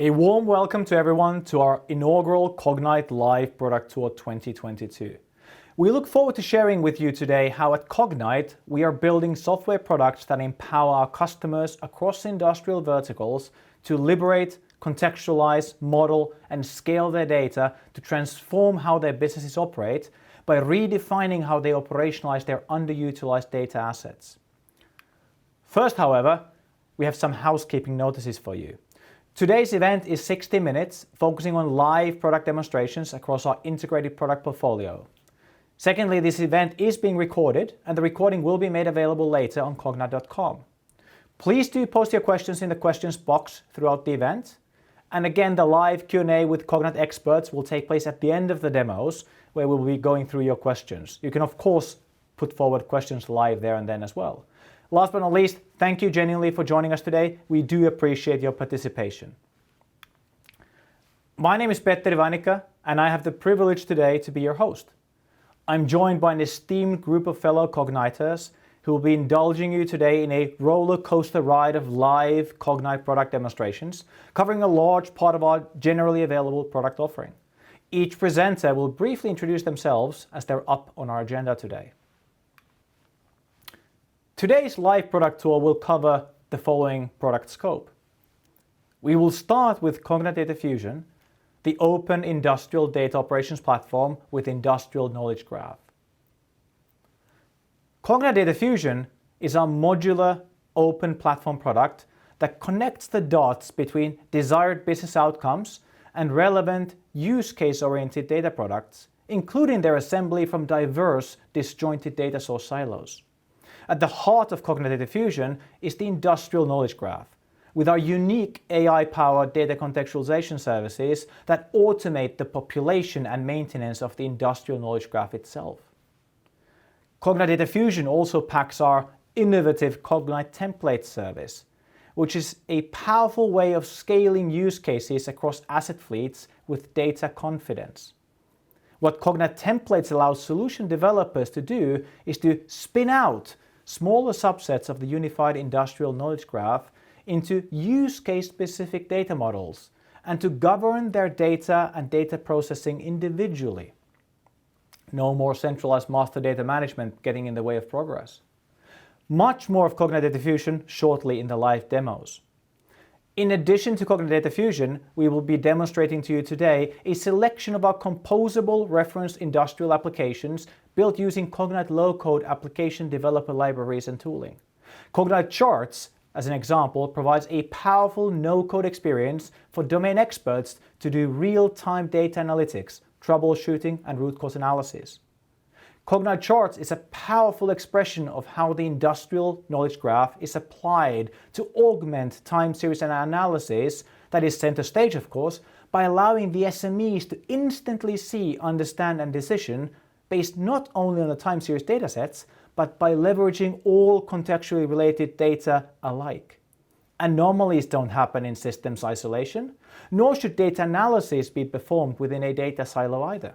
A warm welcome to everyone to our inaugural Cognite Live Product Tour 2022. We look forward to sharing with you today how at Cognite we are building software products that empower our customers across industrial verticals to liberate, contextualize, model, and scale their data to transform how their businesses operate by redefining how they operationalize their underutilized data assets. First, however, we have some housekeeping notices for you. Today's event is 60 minutes, focusing on live product demonstrations across our integrated product portfolio. Secondly, this event is being recorded, and the recording will be made available later on cognite.com. Please do post your questions in the questions box throughout the event. And again, the live Q&A with Cognite experts will take place at the end of the demos, where we'll be going through your questions. You can, of course, put forward questions live there and then as well. Last but not least, thank you genuinely for joining us today. We do appreciate your participation. My name is Petteri Vainikka, and I have the privilege today to be your host. I'm joined by an esteemed group of fellow Cogniters who will be indulging you today in a roller coaster ride of live Cognite product demonstrations, covering a large part of our generally available product offering. Each presenter will briefly introduce themselves as they're up on our agenda today. Today's live product tour will cover the following product scope. We will start with Cognite Data Fusion, the open industrial data operations platform with industrial knowledge graph. Cognite Data Fusion is our modular open platform product that connects the dots between desired business outcomes and relevant use case-oriented data products, including their assembly from diverse disjointed data source silos. At the heart of Cognite Data Fusion is the industrial knowledge graph, with our unique AI-powered data contextualization services that automate the population and maintenance of the industrial knowledge graph itself. Cognite Data Fusion also packs our innovative Cognite template service, which is a powerful way of scaling use cases across asset fleets with data confidence. What Cognite templates allow solution developers to do is to spin out smaller subsets of the unified industrial knowledge graph into use case specific data models and to govern their data and data processing individually. No more centralized master data management getting in the way of progress. Much more of Cognite Data Fusion shortly in the live demos. In addition to Cognite Data Fusion, we will be demonstrating to you today a selection of our composable reference industrial applications built using Cognite low-code application developer libraries and tooling. Cognite Charts, as an example, provides a powerful no-code experience for domain experts to do real-time data analytics, troubleshooting, and root cause analysis. Cognite Charts is a powerful expression of how the industrial knowledge graph is applied to augment time series analysis that is center stage, of course, by allowing the SMEs to instantly see, understand, and decision based not only on the time series datasets, but by leveraging all contextually related data alike. Anomalies don't happen in systems isolation, nor should data analysis be performed within a data silo either.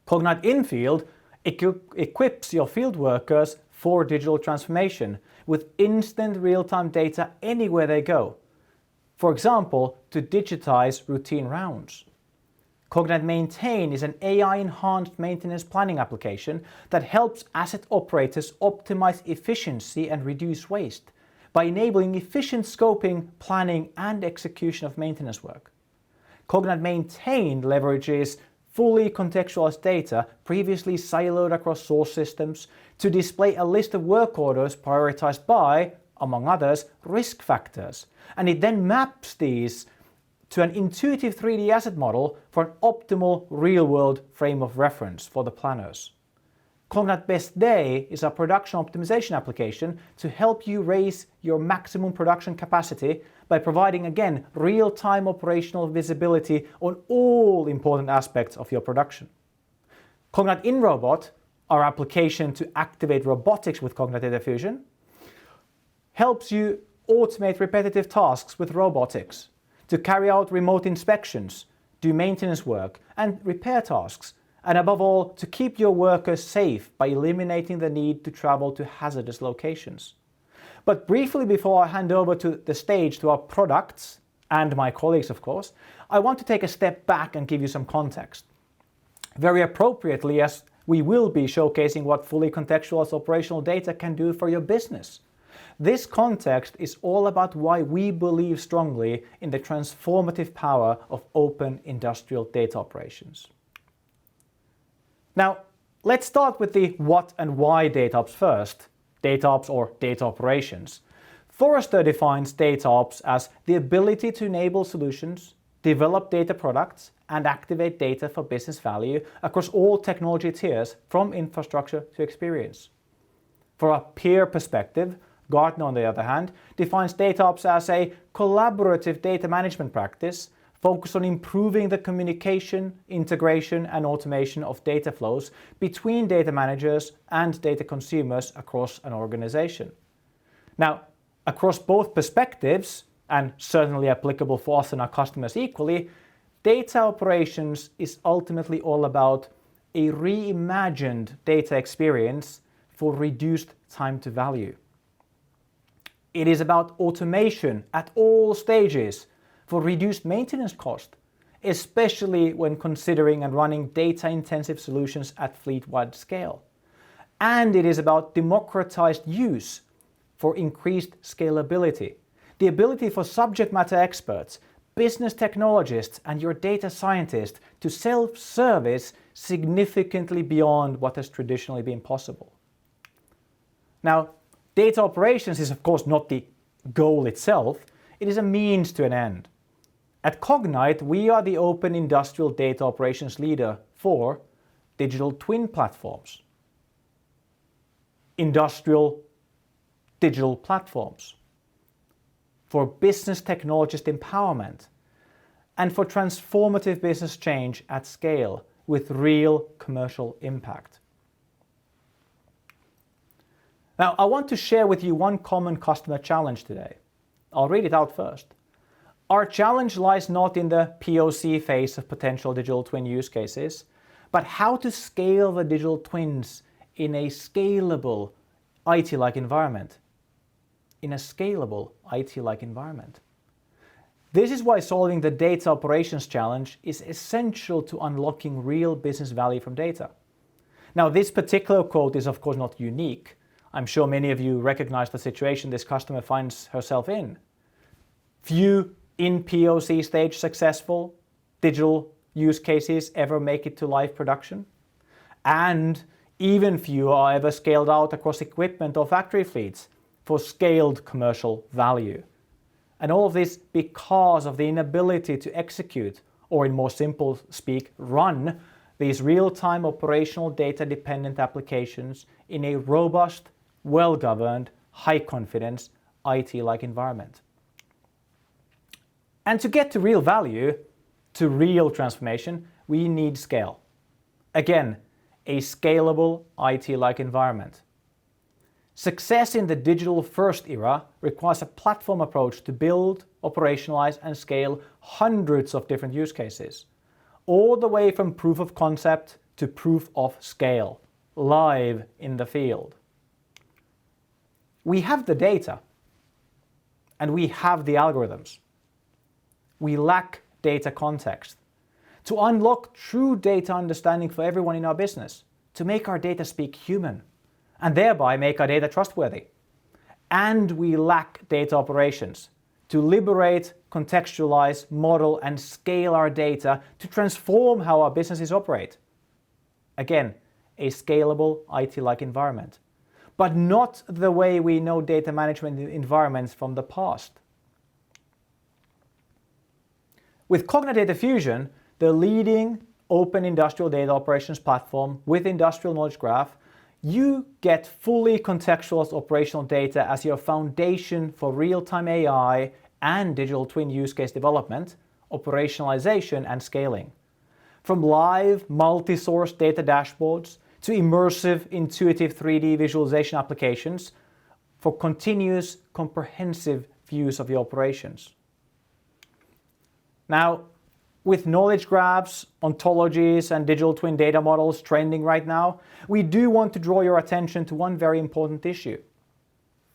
Cognite Infield equips your field workers for digital transformation with instant real-time data anywhere they go. For example, to digitize routine rounds. Cognite Maintain is an AI-enhanced maintenance planning application that helps asset operators optimize efficiency and reduce waste by enabling efficient scoping, planning, and execution of maintenance work. Cognite Maintain leverages fully contextualized data previously siloed across source systems to display a list of work orders prioritized by, among others, risk factors. And it then maps these to an intuitive 3D asset model for an optimal real-world frame of reference for the planners. Cognite Best Day is a production optimization application to help you raise your maximum production capacity by providing, again, real-time operational visibility on all important aspects of your production. Cognite InRobot, our application to activate robotics with Cognite Data Fusion, helps you automate repetitive tasks with robotics, to carry out remote inspections, do maintenance work, and repair tasks, and above all, to keep your workers safe by eliminating the need to travel to hazardous locations. But briefly before I hand over to the stage to our products and my colleagues, of course, I want to take a step back and give you some context. Very appropriately, as we will be showcasing what fully contextualized operational data can do for your business. This context is all about why we believe strongly in the transformative power of open industrial data operations. Now, let's start with the what and why DataOps first. DataOps or data operations. Forrester defines DataOps as the ability to enable solutions, develop data products, and activate data for business value across all technology tiers from infrastructure to experience. For a peer perspective, Gartner, on the other hand, defines DataOps as a collaborative data management practice focused on improving the communication, integration, and automation of data flows between data managers and data consumers across an organization. Now, across both perspectives, and certainly applicable for us and our customers equally, data operations is ultimately all about a reimagined data experience for reduced time to value. It is about automation at all stages for reduced maintenance cost, especially when considering and running data-intensive solutions at fleet-wide scale. And it is about democratized use for increased scalability, the ability for subject matter experts, business technologists, and your data scientists to self-service significantly beyond what has traditionally been possible. Now, data operations is of course not the goal itself, it is a means to an end. At Cognite, we are the open industrial data operations leader for digital twin platforms, industrial digital platforms, for business technologist empowerment, and for transformative business change at scale with real commercial impact. Now, I want to share with you one common customer challenge today. I'll read it out first. Our challenge lies not in the POC phase of potential digital twin use cases, but how to scale the digital twins in a scalable IT-like environment. This is why solving the data operations challenge is essential to unlocking real business value from data. Now, this particular quote is of course not unique. I'm sure many of you recognize the situation this customer finds herself in. Few in POC stage successful digital use cases ever make it to live production, and even few are ever scaled out across equipment or factory fleets for scaled commercial value. And all of this because of the inability to execute, or in more simple speak, run these real-time operational data-dependent applications in a robust, well-governed, high-confidence IT-like environment. And to get to real value, to real transformation, we need scale. Again, a scalable IT-like environment. Success in the digital-first era requires a platform approach to build, operationalize, and scale hundreds of different use cases, all the way from proof of concept to proof of scale, live in the field. We have the data, and we have the algorithms. We lack data context. To unlock true data understanding for everyone in our business, to make our data speak human, and thereby make our data trustworthy. And we lack data operations, to liberate, contextualize, model, and scale our data to transform how our businesses operate. Again, a scalable IT-like environment, but not the way we know data management environments from the past. With Cognite Data Fusion, the leading open industrial data operations platform with industrial knowledge graph, you get fully contextualized operational data as your foundation for real-time AI and digital twin use case development, operationalization, and scaling. From live multi-source data dashboards to immersive, intuitive 3D visualization applications for continuous, comprehensive views of your operations. Now, with knowledge graphs, ontologies, and digital twin data models trending right now, we do want to draw your attention to one very important issue.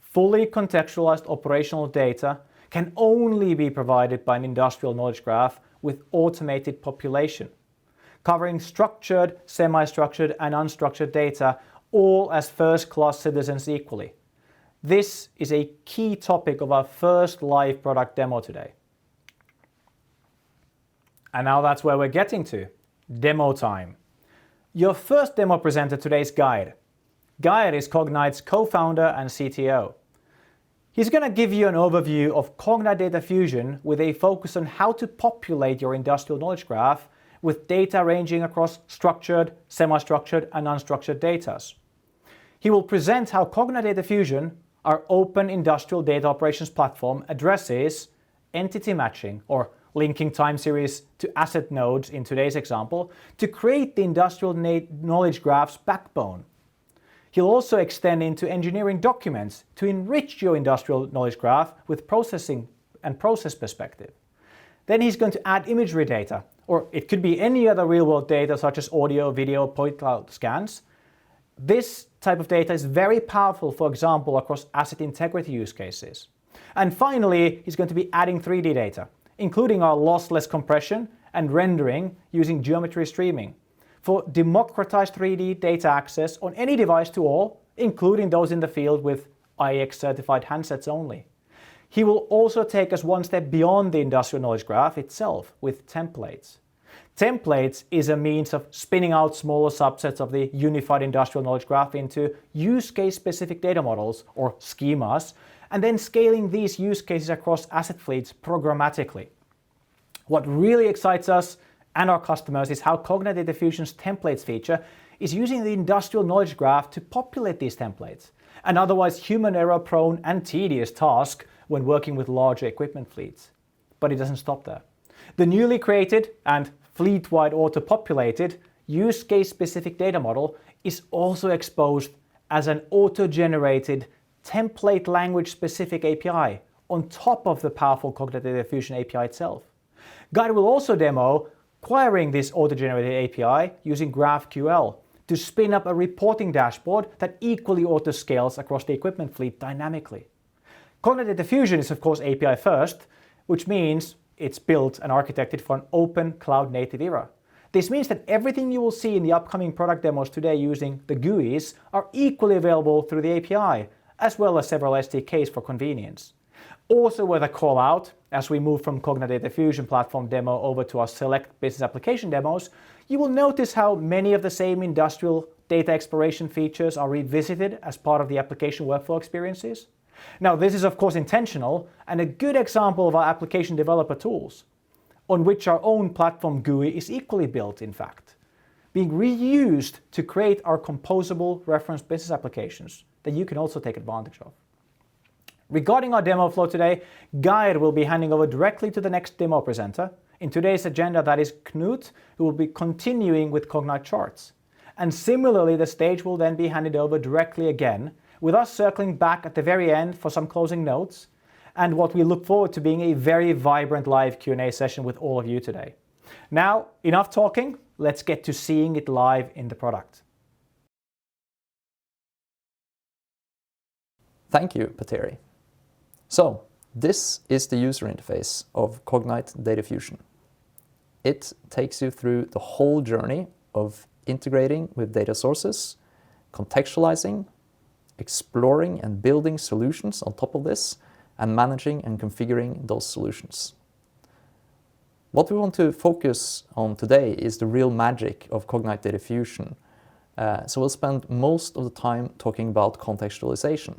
Fully contextualized operational data can only be provided by an industrial knowledge graph with automated population, covering structured, semi-structured and unstructured data, all as first-class citizens equally. This is a key topic of our first live product demo today. And now that's where we're getting to, demo time. Your first demo presenter today is Geir. Geir is Cognite's co-founder and CTO. He's going to give you an overview of Cognite Data Fusion with a focus on how to populate your industrial knowledge graph with data ranging across structured, semi-structured and unstructured data. He will present how Cognite Data Fusion, our open industrial data operations platform, addresses entity matching, or linking time series to asset nodes in today's example, to create the industrial knowledge graph's backbone. He'll also extend into engineering documents to enrich your industrial knowledge graph with processing and process perspective. Then he's going to add imagery data, or it could be any other real-world data such as audio, video, point cloud scans. This type of data is very powerful, for example, across asset integrity use cases. And finally, he's going to be adding 3D data, including our lossless compression and rendering using geometry streaming, for democratized 3D data access on any device to all, including those in the field with IEX certified handsets only. He will also take us one step beyond the industrial knowledge graph itself with templates. Templates is a means of spinning out smaller subsets of the unified industrial knowledge graph into use case specific data models or schemas, and then scaling these use cases across asset fleets programmatically. What really excites us and our customers is how Cognite Data Fusion's templates feature is using the industrial knowledge graph to populate these templates, an otherwise human error prone and tedious task when working with larger equipment fleets. But it doesn't stop there. The newly created and fleet-wide auto-populated use case specific data model is also exposed as an auto-generated template language specific API on top of the powerful Cognite Data Fusion API itself. Geir will also demo acquiring this auto-generated API using GraphQL to spin up a reporting dashboard that equally auto-scales across the equipment fleet dynamically. Cognite Data Fusion is of course API first, which means it's built and architected for an open cloud-native era. This means that everything you will see in the upcoming product demos today using the GUIs are equally available through the API, as well as several SDKs for convenience. Also worth a call out, as we move from Cognite Data Fusion platform demo over to our select business application demos, you will notice how many of the same industrial data exploration features are revisited as part of the application workflow experiences. Now, this is of course intentional and a good example of our application developer tools, on which our own platform GUI is equally built, in fact, being reused to create our composable reference business applications that you can also take advantage of. Regarding our demo flow today, Geir will be handing over directly to the next demo presenter. In today's agenda, that is Knut, who will be continuing with Cognite Charts. And similarly, the stage will then be handed over directly again, with us circling back at the very end for some closing notes, and what we look forward to being a very vibrant live Q&A session with all of you today. Now, enough talking, let's get to seeing it live in the product. Thank you, Petteri. So, this is the user interface of Cognite Data Fusion. It takes you through the whole journey of integrating with data sources, contextualizing, exploring and building solutions on top of this, and managing and configuring those solutions. What we want to focus on today is the real magic of Cognite Data Fusion. So we'll spend most of the time talking about contextualization,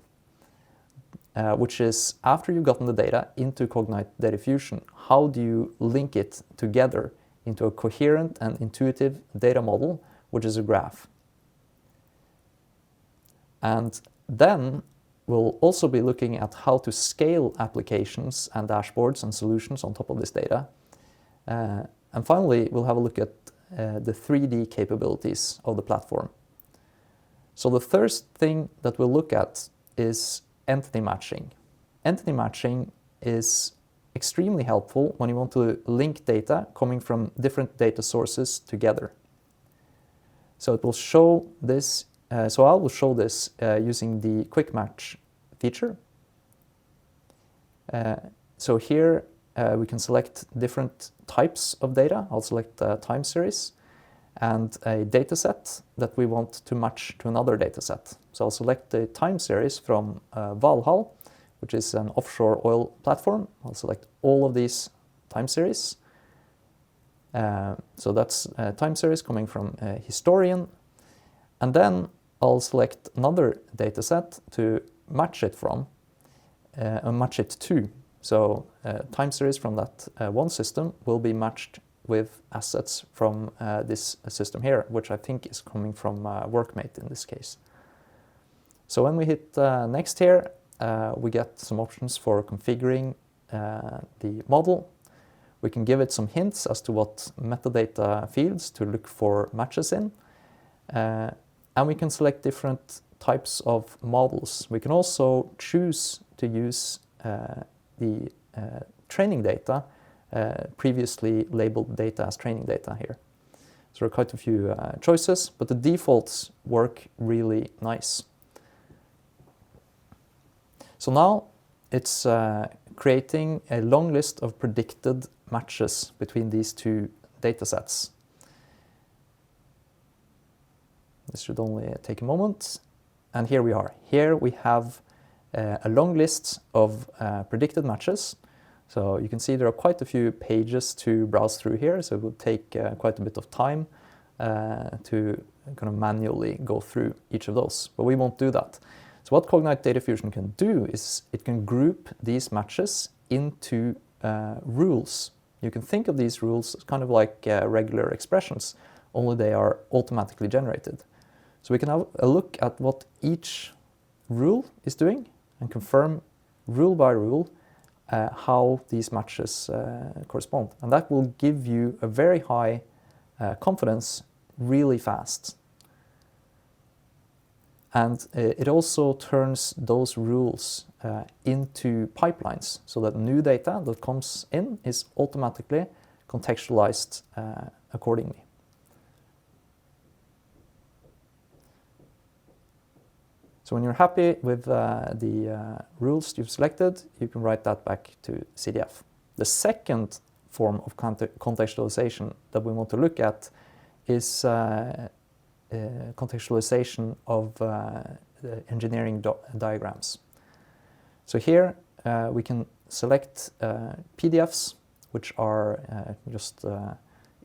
which is after you've gotten the data into Cognite Data Fusion, how do you link it together into a coherent and intuitive data model, which is a graph. And then we'll also be looking at how to scale applications and dashboards and solutions on top of this data. And finally, we'll have a look at the 3D capabilities of the platform. So the first thing that we'll look at is entity matching. Entity matching is extremely helpful when you want to link data coming from different data sources together. So it will show this. So I will show this using the quick match feature. So here we can select different types of data. I'll select a time series and a data set that we want to match to another data set. So I'll select the time series from Valhall, which is an offshore oil platform. I'll select all of these time series. So that's a time series coming from Historian. And then I'll select another data set to match it from, and match it to. So time series from that one system will be matched with assets from this system here, which I think is coming from Workmate in this case. So when we hit next here, we get some options for configuring the model. We can give it some hints as to what metadata fields to look for matches in. And we can select different types of models. We can also choose to use the training data, previously labeled data as training data here. So there are quite a few choices, but the defaults work really nice. So now it's creating a long list of predicted matches between these two data sets. This should only take a moment. And here we are. Here we have a long list of predicted matches. So you can see there are quite a few pages to browse through here, so it would take quite a bit of time to kind of manually go through each of those, but we won't do that. So what Cognite Data Fusion can do is it can group these matches into rules. You can think of these rules as kind of like regular expressions, only they are automatically generated. So we can have a look at what each rule is doing and confirm rule by rule how these matches correspond. And that will give you a very high confidence really fast. And it also turns those rules into pipelines so that new data that comes in is automatically contextualized accordingly. So when you're happy with the rules you've selected, you can write that back to CDF. The second form of contextualization that we want to look at is contextualization of the engineering diagrams. So here we can select PDFs, which are just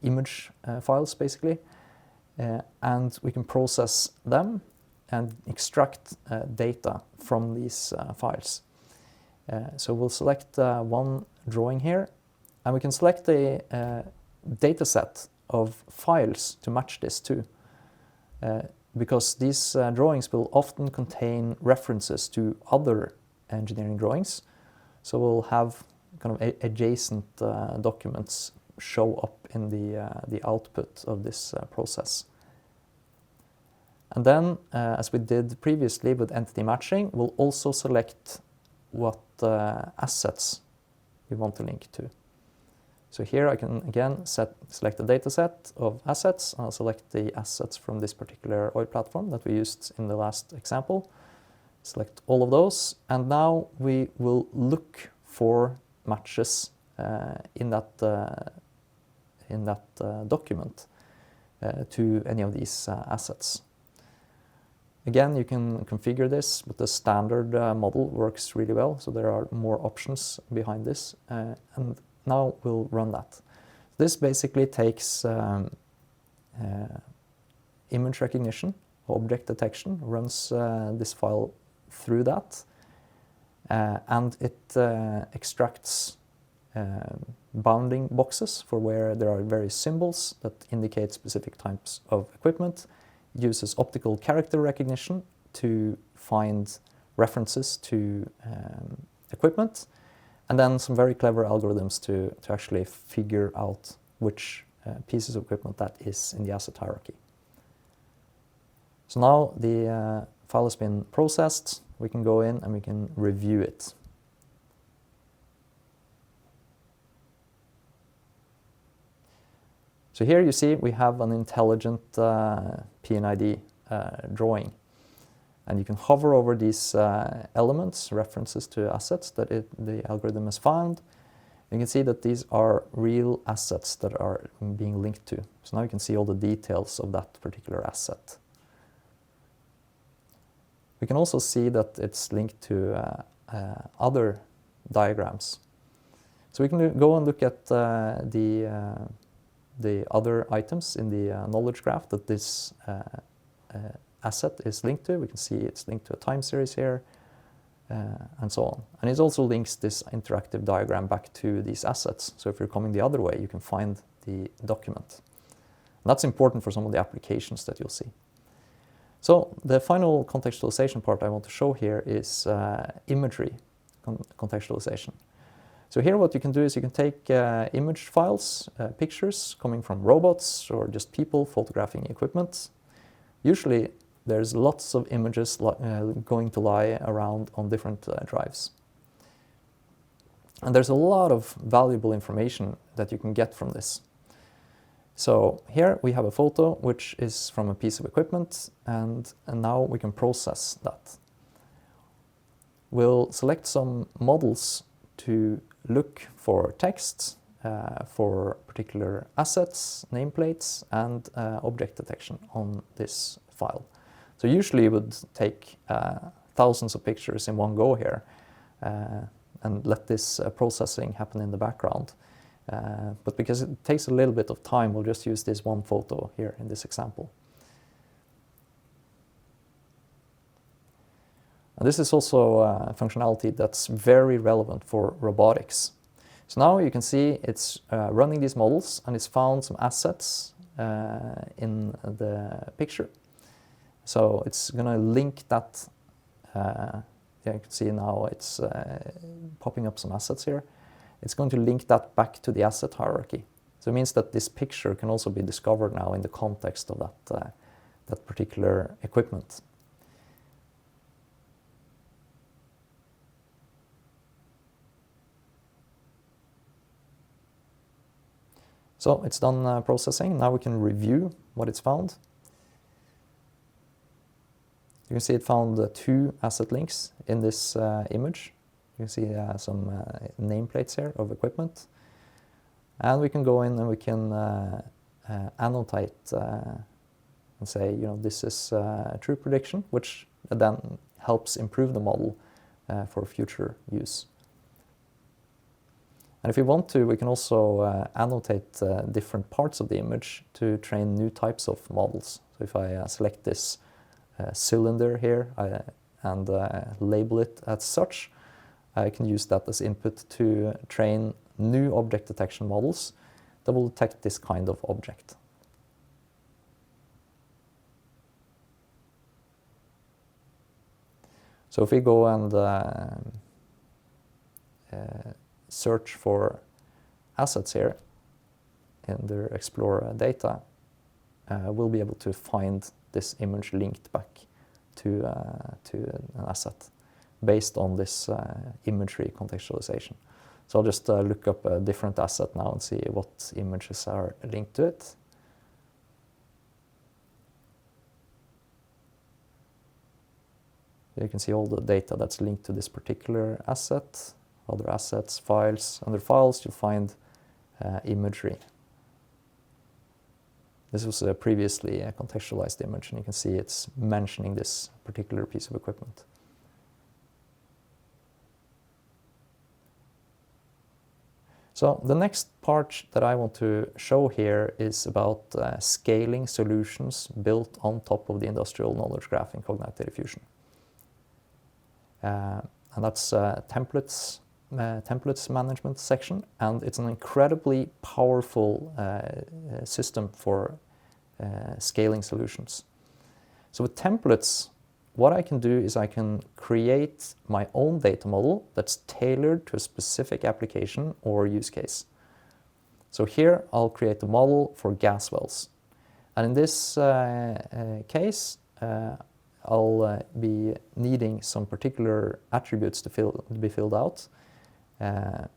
image files basically, and we can process them and extract data from these files. So we'll select one drawing here, and we can select a data set of files to match this to, because these drawings will often contain references to other engineering drawings. So we'll have kind of adjacent documents show up in the output of this process. And then, as we did previously with entity matching, we'll also select what assets we want to link to. So here I can again select a data set of assets. I'll select the assets from this particular oil platform that we used in the last example. Select all of those, and now we will look for matches in that document to any of these assets. Again, you can configure this, but the standard model works really well, so there are more options behind this, and now we'll run that. This basically takes image recognition, object detection, runs this file through that, and it extracts bounding boxes for where there are various symbols that indicate specific types of equipment. It uses optical character recognition to find references to equipment, and then some very clever algorithms to actually figure out which pieces of equipment that is in the asset hierarchy. So now the file has been processed. We can go in and we can review it. So here you see we have an intelligent PNID drawing. And you can hover over these elements, references to assets that the algorithm has found. You can see that these are real assets that are being linked to. So now you can see all the details of that particular asset. We can also see that it's linked to other diagrams. So we can go and look at the other items in the knowledge graph that this asset is linked to. We can see it's linked to a time series here, and so on. And it also links this interactive diagram back to these assets. So if you're coming the other way, you can find the document. And that's important for some of the applications that you'll see. So the final contextualization part I want to show here is imagery contextualization. So here what you can do is you can take image files, pictures coming from robots or just people photographing equipment. Usually there's lots of images going to lie around on different drives. And there's a lot of valuable information that you can get from this. So here we have a photo which is from a piece of equipment, and now we can process that. We'll select some models to look for text, for particular assets, nameplates, and object detection on this file. So usually you would take thousands of pictures in one go here and let this processing happen in the background. But because it takes a little bit of time, we'll just use this one photo here in this example. And this is also a functionality that's very relevant for robotics. So now you can see it's running these models, and it's found some assets in the picture. So it's going to link that. Yeah, you can see now it's popping up some assets here. It's going to link that back to the asset hierarchy. So it means that this picture can also be discovered now in the context of that particular equipment. So it's done processing. Now we can review what it's found. You can see it found 2 asset links in this image. You can see some nameplates here of equipment. And we can go in and we can annotate and say, you know, this is a true prediction, which then helps improve the model for future use. And if we want to, we can also annotate different parts of the image to train new types of models. So if I select this cylinder here and label it as such, I can use that as input to train new object detection models that will detect this kind of object. So if we go and search for assets here in the Explore data, we'll be able to find this image linked back to an asset based on this imagery contextualization. So I'll just look up a different asset now and see what images are linked to it. You can see all the data that's linked to this particular asset, other assets, files. Under files, you'll find imagery. This was previously a contextualized image, and you can see it's mentioning this particular piece of equipment. So the next part that I want to show here is about scaling solutions built on top of the industrial knowledge graph in Cognite Data Fusion. And that's templates management section, and it's an incredibly powerful system for scaling solutions. So with templates, what I can do is I can create my own data model that's tailored to a specific application or use case. So here I'll create a model for gas wells. And in this case, I'll be needing some particular attributes to be filled out.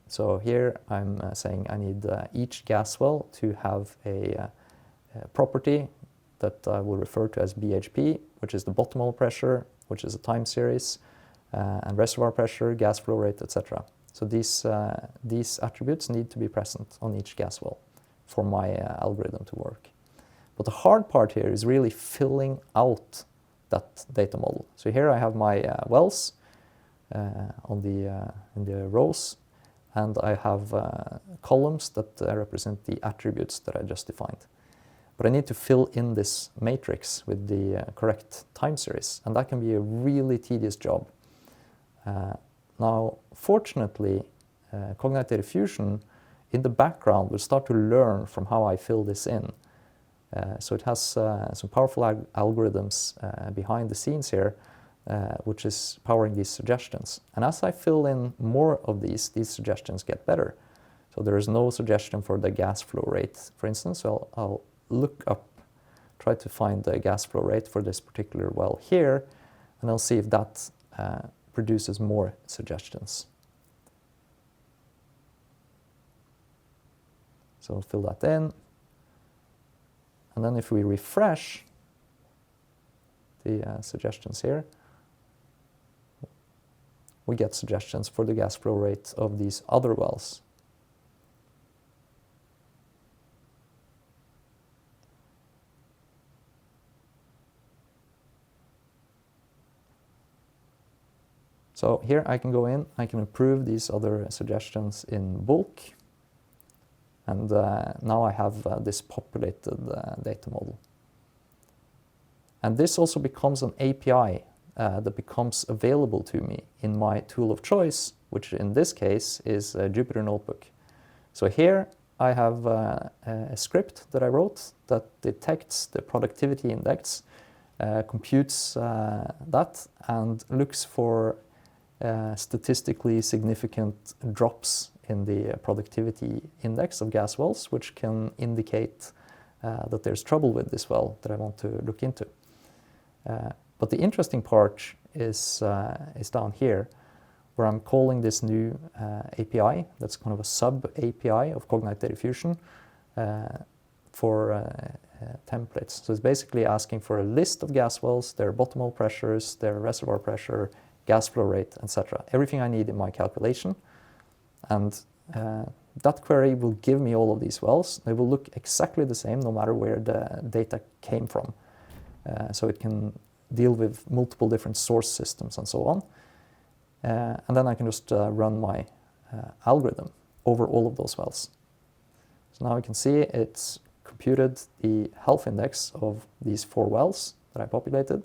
So here I'm saying I need each gas well to have a property that I will refer to as BHP which is the bottom hole pressure, which is a time series, and reservoir pressure, gas flow rate, etc. So these attributes need to be present on each gas well for my algorithm to work. But the hard part here is really filling out that data model. So here I have my wells in the rows, and I have columns that represent the attributes that I just defined. But I need to fill in this matrix with the correct time series, and that can be a really tedious job. Now, fortunately, Cognite Data Fusion in the background will start to learn from how I fill this in. So it has some powerful algorithms behind the scenes here, which is powering these suggestions. And as I fill in more of these suggestions get better. So there is no suggestion for the gas flow rate, for instance. So I'll look up, try to find the gas flow rate for this particular well here, and I'll see if that produces more suggestions. So I'll fill that in. And then if we refresh the suggestions here, we get suggestions for the gas flow rate of these other wells. So here I can go in, I can approve these other suggestions in bulk. And now I have this populated data model. And this also becomes an API that becomes available to me in my tool of choice, which in this case is Jupyter Notebook. So here I have a script that I wrote that detects the productivity index, computes that, and looks for statistically significant drops in the productivity index of gas wells, which can indicate that there's trouble with this well that I want to look into. But the interesting part is down here, where I'm calling this new API, that's kind of a sub-API of Cognite Data Fusion for templates. So it's basically asking for a list of gas wells, their bottom hole pressures, their reservoir pressure, gas flow rate, etc. Everything I need in my calculation. And that query will give me all of these wells. They will look exactly the same no matter where the data came from. So it can deal with multiple different source systems and so on. And then I can just run my algorithm over all of those wells. So now we can see it's computed the health index of these 4 wells that I populated.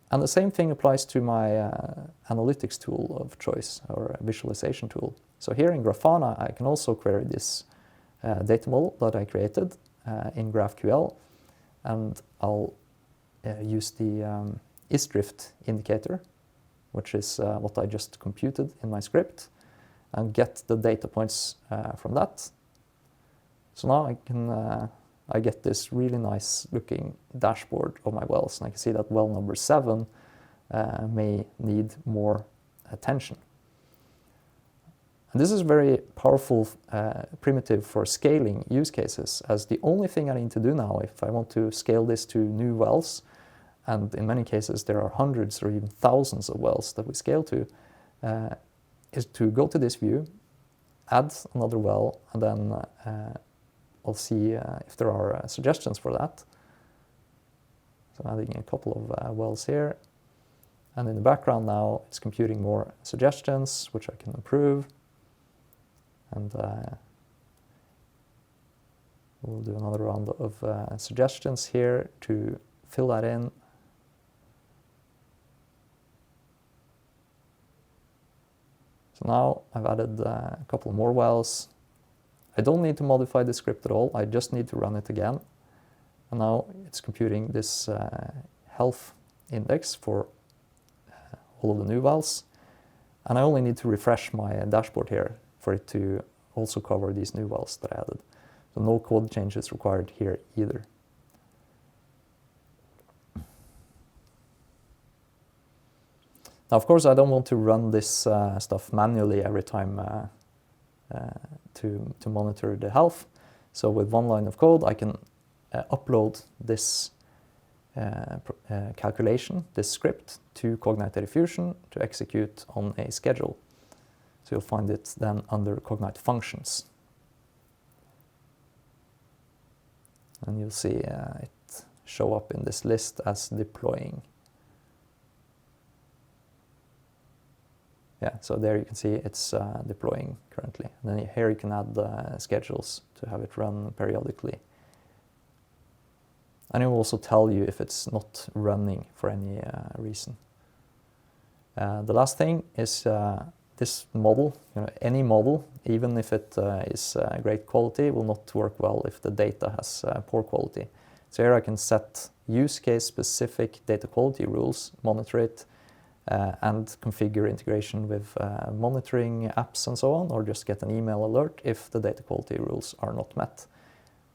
And the same thing applies to my analytics tool of choice, or visualization tool. So here in Grafana, I can also query this data model that I created in GraphQL, and I'll use the isDrift indicator, which is what I just computed in my script, and get the data points from that. So now I get this really nice looking dashboard of my wells, and I can see that well number 7 may need more attention. And this is a very powerful primitive for scaling use cases, as the only thing I need to do now if I want to scale this to new wells, and in many cases there are hundreds or even thousands of wells that we scale to, is to go to this view, add another well, and then I'll see if there are suggestions for that. So adding a couple of wells here. And in the background now, it's computing more suggestions, which I can approve. And we'll do another round of suggestions here to fill that in. So now I've added a couple more wells. I don't need to modify the script at all, I just need to run it again. And now it's computing this health index for all of the new wells. And I only need to refresh my dashboard here for it to also cover these new wells that I added. So no code changes required here either. Now, of course, I don't want to run this stuff manually every time to monitor the health. So with one line of code, I can upload this calculation, this script, to Cognite Data Fusion to execute on a schedule. So you'll find it then under Cognite Functions. And you'll see it show up in this list as deploying. Yeah, so there you can see it's deploying currently. And then here you can add the schedules to have it run periodically. And it will also tell you if it's not running for any reason. The last thing is this model. Any model, even if it is great quality, will not work well if the data has poor quality. So here I can set use case specific data quality rules, monitor it, and configure integration with monitoring apps and so on, or just get an email alert if the data quality rules are not met.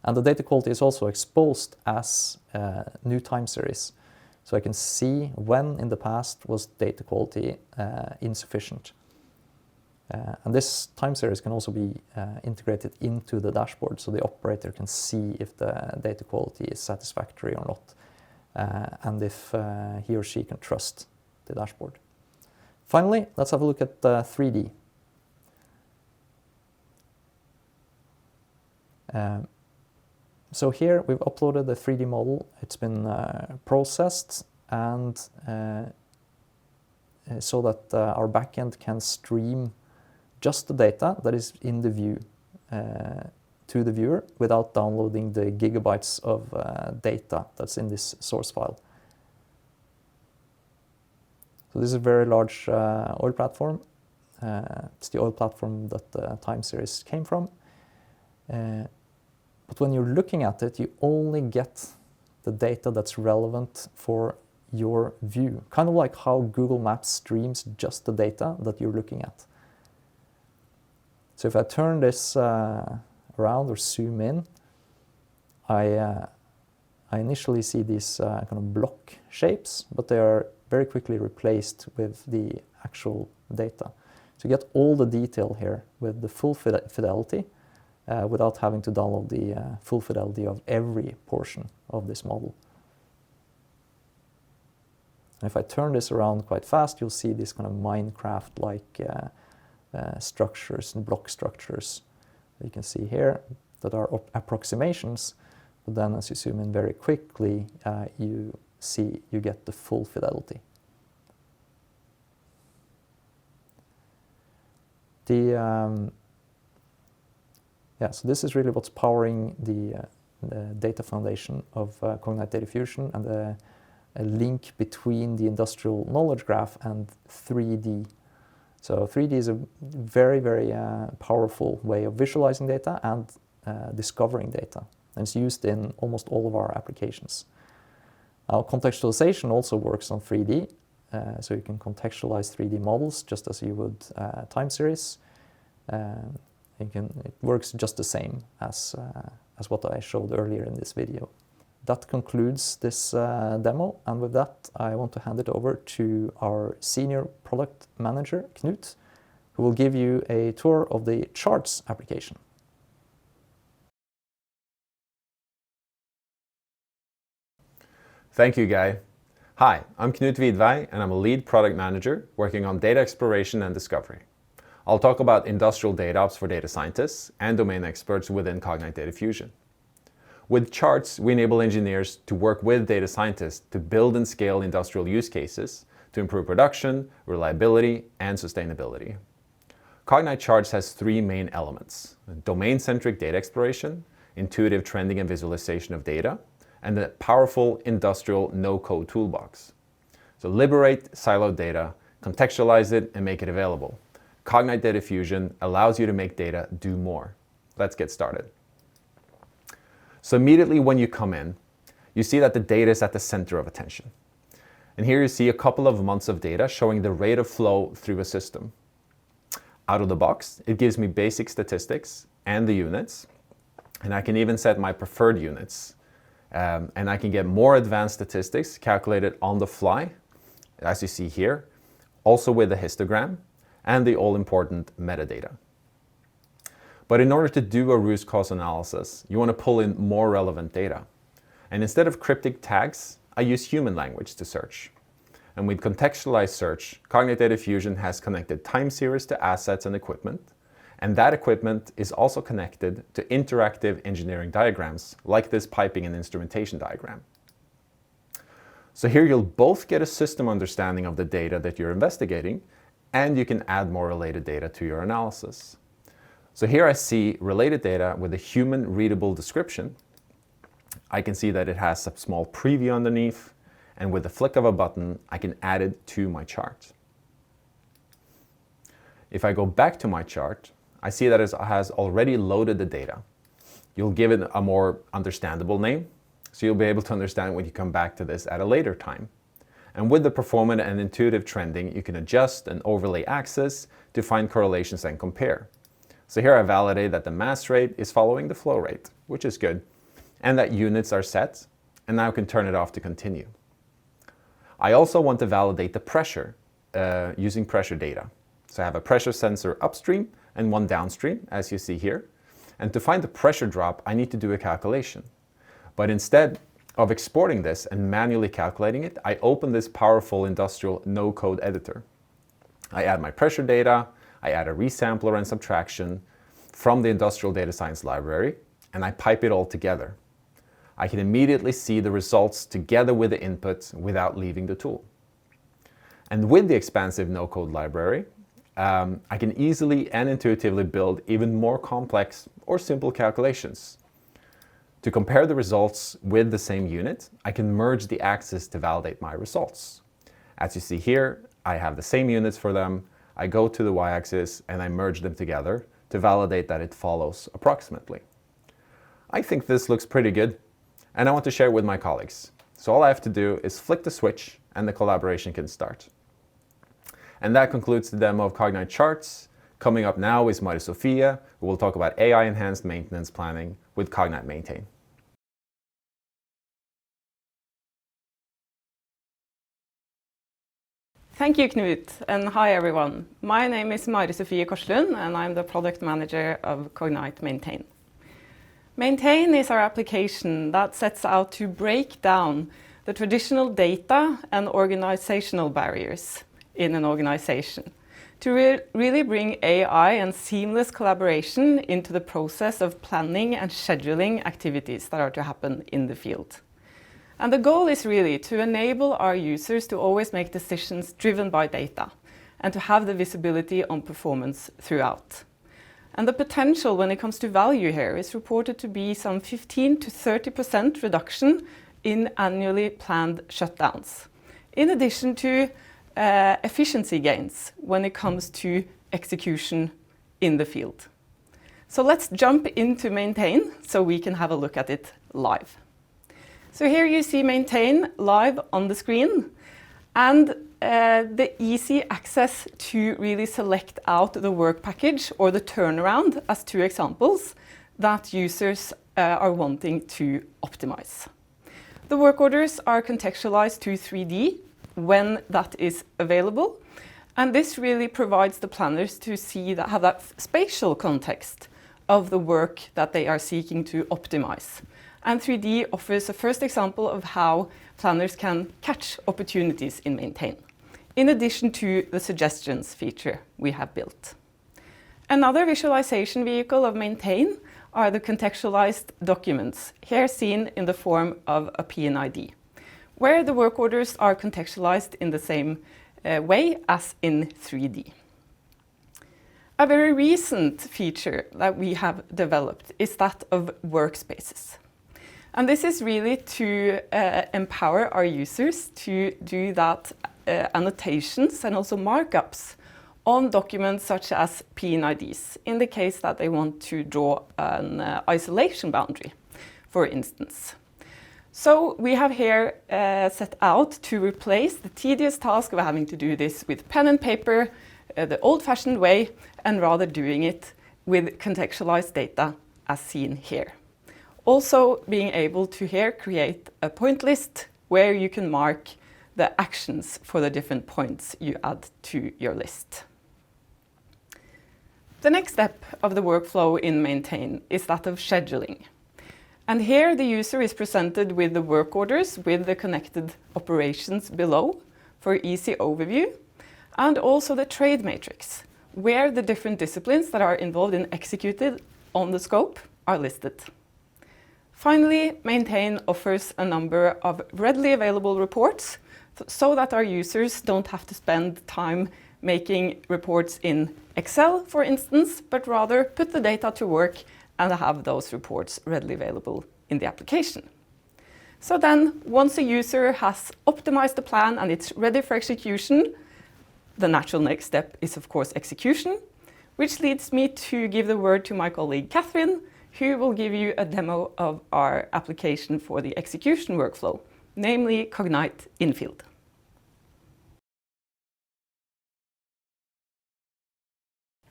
And the data quality is also exposed as new time series. So I can see when in the past was data quality insufficient. And this time series can also be integrated into the dashboard, so the operator can see if the data quality is satisfactory or not, and if he or she can trust the dashboard. Finally, let's have a look at 3D. So here we've uploaded the 3D model. It's been processed and so that our backend can stream just the data that is in the view to the viewer without downloading the gigabytes of data that's in this source file. So this is a very large oil platform. It's the oil platform that the time series came from. But when you're looking at it, you only get the data that's relevant for your view. Kind of like how Google Maps streams just the data that you're looking at. So if I turn this around or zoom in, I initially see these kind of block shapes, but they are very quickly replaced with the actual data. So you get all the detail here with the full fidelity without having to download the full fidelity of every portion of this model. And if I turn this around quite fast, you'll see these kind of Minecraft-like structures and block structures that you can see here that are approximations, but then as you zoom in very quickly, you get the full fidelity. So this is really what's powering the data foundation of Cognite Data Fusion, and a link between the industrial knowledge graph and 3D. So 3D is a very, very powerful way of visualizing data and discovering data. And it's used in almost all of our applications. Now, contextualization also works on 3D. So you can contextualize 3D models just as you would time series. It works just the same as what I showed earlier in this video. That concludes this demo, and with that I want to hand it over to our senior product manager, Knut, who will give you a tour of the Charts application. Thank you, Guy. Hi, I'm Knut Vidvei, and I'm a lead product manager working on data exploration and discovery. I'll talk about industrial data ops for data scientists and domain experts within Cognite Data Fusion. With Charts, we enable engineers to work with data scientists to build and scale industrial use cases to improve production, reliability, and sustainability. Cognite Charts has three main elements: domain-centric data exploration, intuitive trending and visualization of data, and a powerful industrial no-code toolbox. So liberate siloed data, contextualize it, and make it available. Cognite Data Fusion allows you to make data do more. Let's get started. So immediately when you come in, you see that the data is at the center of attention. And here you see a couple of months of data showing the rate of flow through a system. Out of the box, it gives me basic statistics and the units, and I can even set my preferred units. And I can get more advanced statistics calculated on the fly, as you see here, also with a histogram and the all-important metadata. But in order to do a root cause analysis, you want to pull in more relevant data. And instead of cryptic tags I use human language to search. And with contextualized search, Cognite Data Fusion has connected time series to assets and equipment, and that equipment is also connected to interactive engineering diagrams, like this piping and instrumentation diagram. So here you'll both get a system understanding of the data that you're investigating, and you can add more related data to your analysis. So here I see related data with a human readable description. I can see that it has a small preview underneath, and with the flick of a button, I can add it to my chart. If I go back to my chart, I see that it has already loaded the data. You'll give it a more understandable name, so you'll be able to understand when you come back to this at a later time. And with the performant and intuitive trending, you can adjust and overlay axes to find correlations and compare. So here I validate that the mass rate is following the flow rate, which is good, and that units are set, and now I can turn it off to continue. I also want to validate the pressure using pressure data. So I have a pressure sensor upstream and one downstream, as you see here. And to find the pressure drop, I need to do a calculation. But instead of exporting this and manually calculating it, I open this powerful industrial no-code editor. I add my pressure data, I add a resampler and subtraction from the industrial data science library, and I pipe it all together. I can immediately see the results together with the inputs without leaving the tool. And with the expansive no-code library, I can easily and intuitively build even more complex or simple calculations. To compare the results with the same unit, I can merge the axes to validate my results. As you see here, I have the same units for them. I go to the y-axis and I merge them together to validate that it follows approximately. I think this looks pretty good, and I want to share it with my colleagues. So all I have to do is flick the switch and the collaboration can start. And that concludes the demo of Cognite Charts. Coming up now is Mari-Sofia, who will talk about AI-enhanced maintenance planning with Cognite Maintain. Thank you, Knut, and hi everyone. My name is Mari-Sofie Korslund, and I'm the product manager of Cognite Maintain. Maintain is our application that sets out to break down the traditional data and organizational barriers in an organization to really bring AI and seamless collaboration into the process of planning and scheduling activities that are to happen in the field. And the goal is really to enable our users to always make decisions driven by data and to have the visibility on performance throughout. And the potential when it comes to value here is reported to be some 15 to 30% reduction in annually planned shutdowns, in addition to efficiency gains when it comes to execution in the field. So let's jump into Maintain so we can have a look at it live. So here you see Maintain live on the screen, and the easy access to really select out the work package or the turnaround as two examples that users are wanting to optimize. The work orders are contextualized to 3D when that is available, and this really provides the planners to see that, have that spatial context of the work that they are seeking to optimize. And 3D offers a first example of how planners can catch opportunities in Maintain, in addition to the suggestions feature we have built. Another visualization vehicle of Maintain are the contextualized documents, here seen in the form of a P&ID, where the work orders are contextualized in the same way as in 3D. A very recent feature that we have developed is that of workspaces. And this is really to empower our users to do that annotations and also markups on documents such as P&IDs, in the case that they want to draw an isolation boundary, for instance. So we have here set out to replace the tedious task of having to do this with pen and paper, the old-fashioned way, and rather doing it with contextualized data as seen here. Also being able to here create a point list where you can mark the actions for the different points you add to your list. The next step of the workflow in Maintain is that of scheduling. And here the user is presented with the work orders with the connected operations below for easy overview, and also the trade matrix, where the different disciplines that are involved in executed on the scope are listed. Finally, Maintain offers a number of readily available reports so that our users don't have to spend time making reports in Excel, for instance, but rather put the data to work and have those reports readily available in the application. So then, once a user has optimized the plan and it's ready for execution, the natural next step is, of course, execution, which leads me to give the word to my colleague Catherine, who will give you a demo of our application for the execution workflow, namely Cognite Infield.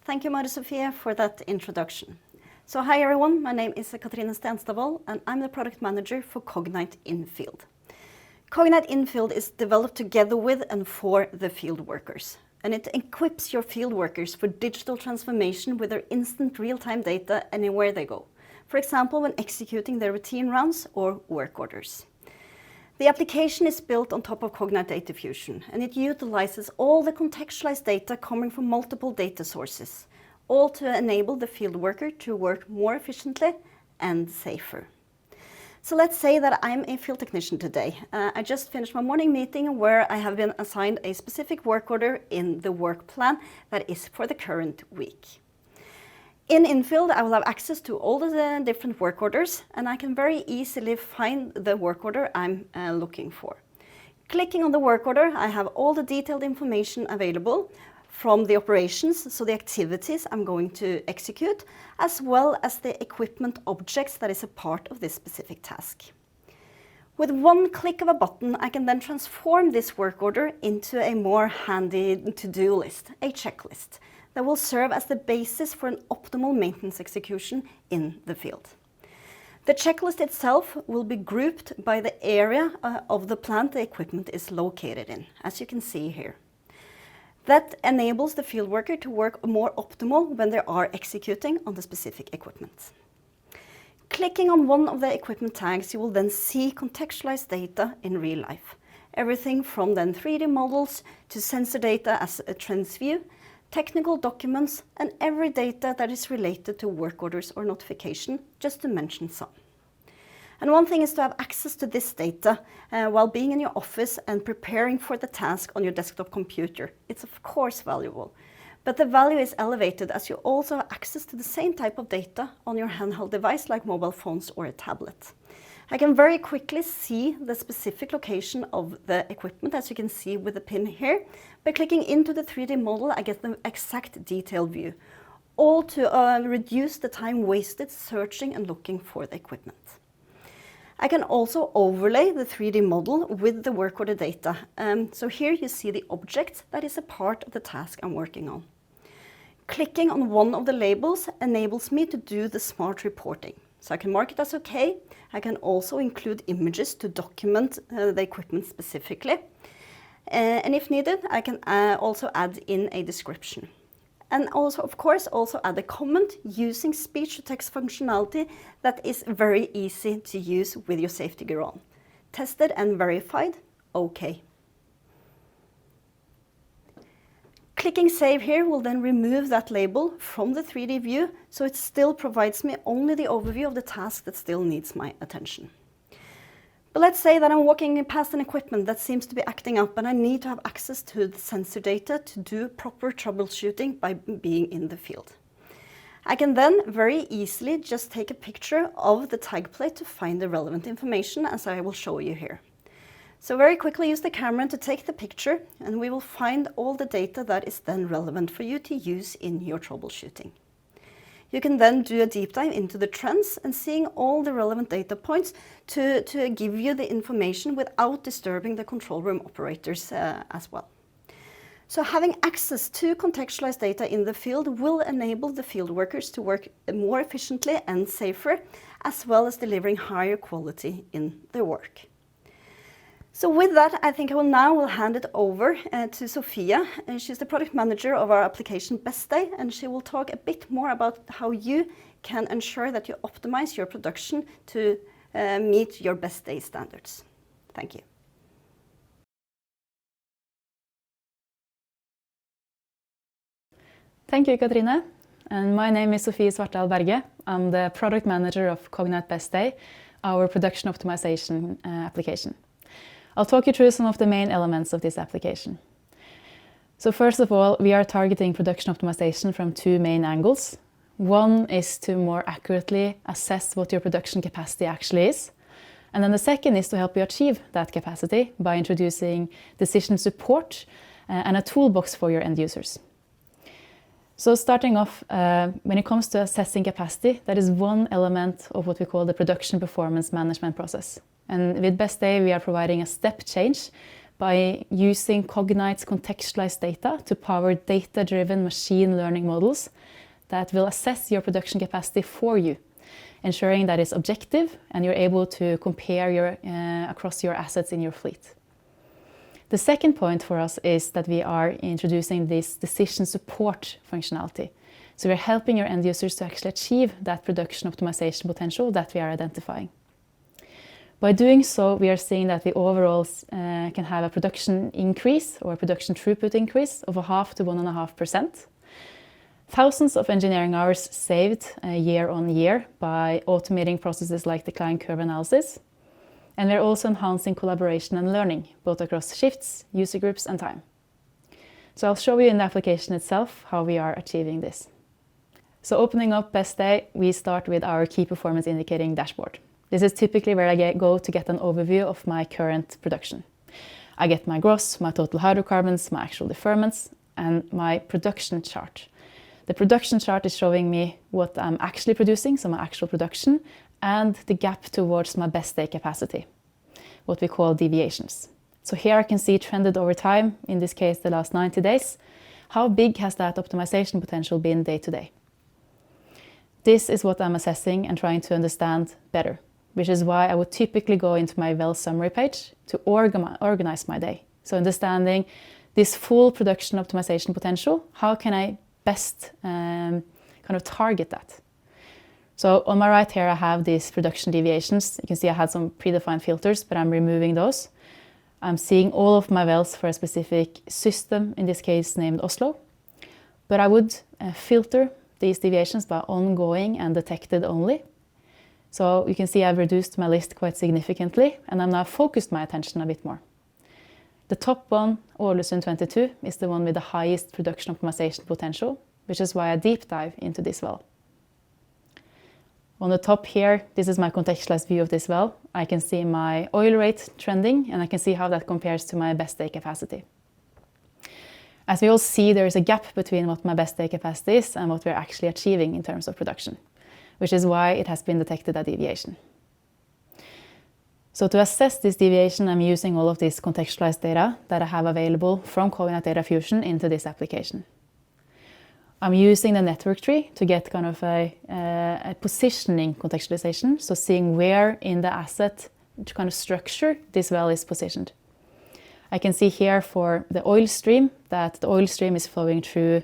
Thank you, Mari-Sofie, for that introduction. So hi everyone, my name is Katrine Stenstavall and I'm the product manager for Cognite Infield. Cognite Infield is developed together with and for the field workers, and it equips your field workers for digital transformation with their instant real-time data anywhere they go. For example, when executing their routine rounds or work orders. The application is built on top of Cognite Data Fusion, and it utilizes all the contextualized data coming from multiple data sources, all to enable the field worker to work more efficiently and safer. So let's say that I'm a field technician today. I just finished my morning meeting where I have been assigned a specific work order in the work plan that is for the current week. In Infield, I will have access to all the different work orders, and I can very easily find the work order I'm looking for. Clicking on the work order, I have all the detailed information available from the operations, so the activities I'm going to execute, as well as the equipment objects that is a part of this specific task. With one click of a button, I can then transform this work order into a more handy to-do list, a checklist, that will serve as the basis for an optimal maintenance execution in the field. The checklist itself will be grouped by the area of the plant the equipment is located in, as you can see here. That enables the field worker to work more optimal when they are executing on the specific equipment. Clicking on one of the equipment tags, you will then see contextualized data in real life. Everything from then 3D models to sensor data as a trends view, technical documents, and every data that is related to work orders or notification, just to mention some. And one thing is to have access to this data while being in your office and preparing for the task on your desktop computer. It's of course valuable, but the value is elevated as you also have access to the same type of data on your handheld device like mobile phones or a tablet. I can very quickly see the specific location of the equipment, as you can see with the pin here. By clicking into the 3D model, I get the exact detailed view, all to reduce the time wasted searching and looking for the equipment. I can also overlay the 3D model with the work order data. So here you see the object that is a part of the task I'm working on. Clicking on one of the labels enables me to do the smart reporting. So I can mark it as OK. I can also include images to document the equipment specifically. And if needed, I can also add in a description. And also, of course, also add a comment using speech-to-text functionality that is very easy to use with your safety gear on. Tested and verified, OK. Clicking Save here will then remove that label from the 3D view, so it still provides me only the overview of the task that still needs my attention. But let's say that I'm walking past an equipment that seems to be acting up and I need to have access to the sensor data to do proper troubleshooting by being in the field. I can then very easily just take a picture of the tag plate to find the relevant information, as I will show you here. So very quickly use the camera to take the picture, and we will find all the data that is then relevant for you to use in your troubleshooting. You can then do a deep dive into the trends and seeing all the relevant data points to give you the information without disturbing the control room operators as well. So having access to contextualized data in the field will enable the field workers to work more efficiently and safer, as well as delivering higher quality in their work. So with that, I think I will now hand it over to Sofia. She's the product manager of our application Best Day, and she will talk a bit more about how you can ensure that you optimize your production to meet your Best Day standards. Thank you. Thank you, Katrine. And my name is Sofie Svartdal Berge. I'm the product manager of Cognite Best Day, our production optimization application. I'll talk you through some of the main elements of this application. So first of all, we are targeting production optimization from two main angles. One is to more accurately assess what your production capacity actually is. And then the second is to help you achieve that capacity by introducing decision support and a toolbox for your end users. So starting off, when it comes to assessing capacity, that is one element of what we call the production performance management process. And with Best Day, we are providing a step change by using Cognite's contextualized data to power data-driven machine learning models that will assess your production capacity for you, ensuring that it's objective and you're able to compare across your assets in your fleet. The second point for us is that we are introducing this decision support functionality. So we're helping your end users to actually achieve that production optimization potential that we are identifying. By doing so, we are seeing that we overall can have a production increase or production throughput increase of 0.5 to 1.5%. Thousands of engineering hours saved year on year by automating processes like decline curve analysis. And we're also enhancing collaboration and learning, both across shifts, user groups, and time. So I'll show you in the application itself how we are achieving this. So opening up Best Day, we start with our key performance indicating dashboard. This is typically where I go to get an overview of my current production. I get my gross, my total hydrocarbons, my actual deferments, and my production chart. The production chart is showing me what I'm actually producing, so my actual production, and the gap towards my Best Day capacity, what we call deviations. So here I can see trended over time, in this case the last 90 days, how big has that optimization potential been day to day. This is what I'm assessing and trying to understand better, which is why I would typically go into my well summary page to organize my day. So understanding this full production optimization potential, how can I best kind of target that? So on my right here, I have these production deviations. You can see I had some predefined filters, but I'm removing those. I'm seeing all of my wells for a specific system, in this case named Oslo. But I would filter these deviations by ongoing and detected only. So you can see I've reduced my list quite significantly, and I've now focused my attention a bit more. The top one, Ålesund 22, is the one with the highest production optimization potential, which is why I deep dive into this well. On the top here, this is my contextualized view of this well. I can see my oil rate trending, and I can see how that compares to my Best Day capacity. As we all see, there is a gap between what my Best Day capacity is and what we're actually achieving in terms of production, which is why it has been detected a deviation. So to assess this deviation, I'm using all of this contextualized data that I have available from Cognite Data Fusion into this application. I'm using the network tree to get kind of a positioning contextualization, so seeing where in the asset kind of structure this well is positioned. I can see here for the oil stream that the oil stream is flowing through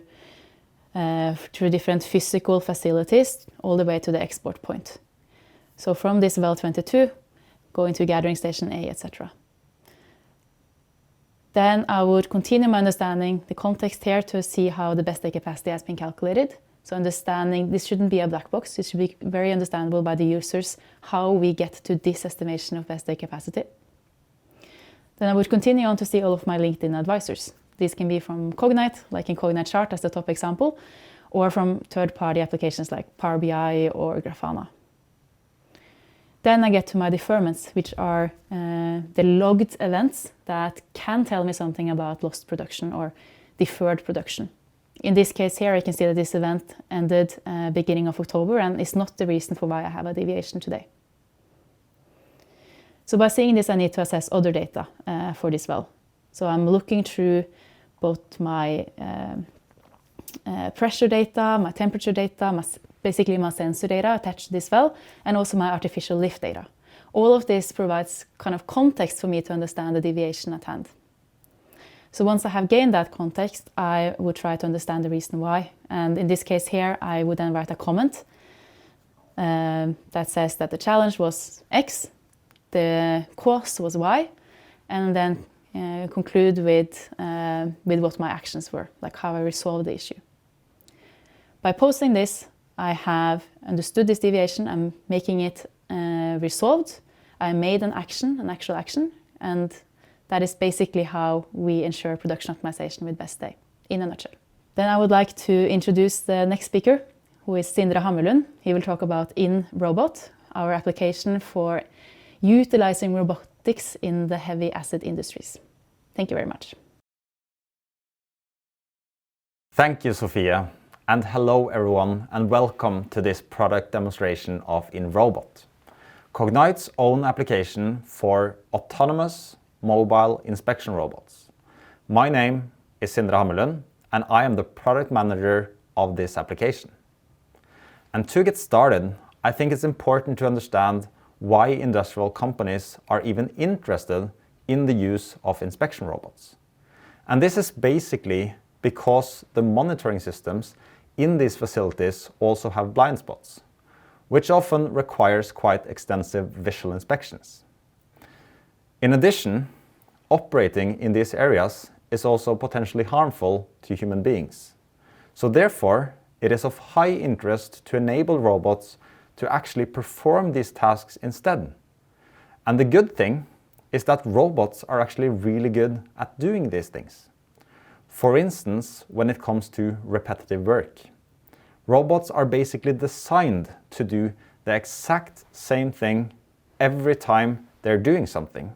different physical facilities all the way to the export point. So from this well 22, going to gathering station A, etc. Then I would continue my understanding the context here to see how the Best Day capacity has been calculated. So understanding this shouldn't be a black box, it should be very understandable by the users how we get to this estimation of Best Day capacity. Then I would continue on to see all of my LinkedIn advisors. These can be from Cognite, like in Cognite Charts as the top example, or from third-party applications like Power BI or Grafana. Then I get to my deferments, which are the logged events that can tell me something about lost production or deferred production. In this case here, I can see that this event ended beginning of October and is not the reason for why I have a deviation today. So by seeing this, I need to assess other data for this well. So I'm looking through both my pressure data, my temperature data, basically my sensor data attached to this well, and also my artificial lift data. All of this provides kind of context for me to understand the deviation at hand. So once I have gained that context, I would try to understand the reason why. And in this case here, I would then write a comment that says that the challenge was X, the cause was Y, and then conclude with what my actions were, like how I resolved the issue. By posting this, I have understood this deviation, I'm making it resolved, I made an action, an actual action, and that is basically how we ensure production optimization with Best Day, in a nutshell. Then I would like to introduce the next speaker, who is Sindre Hammerlund. He will talk about InRobot, our application for utilizing robotics in the heavy asset industries. Thank you very much. Thank you, Sophia. And hello everyone, and welcome to this product demonstration of InRobot, Cognite's own application for autonomous mobile inspection robots. My name is Sindre Hammerlund, and I am the product manager of this application. And to get started, I think it's important to understand why industrial companies are even interested in the use of inspection robots. And this is basically because the monitoring systems in these facilities also have blind spots, which often requires quite extensive visual inspections. In addition, operating in these areas is also potentially harmful to human beings. So therefore, it is of high interest to enable robots to actually perform these tasks instead. And the good thing is that robots are actually really good at doing these things. For instance, when it comes to repetitive work. Robots are basically designed to do the exact same thing every time they're doing something.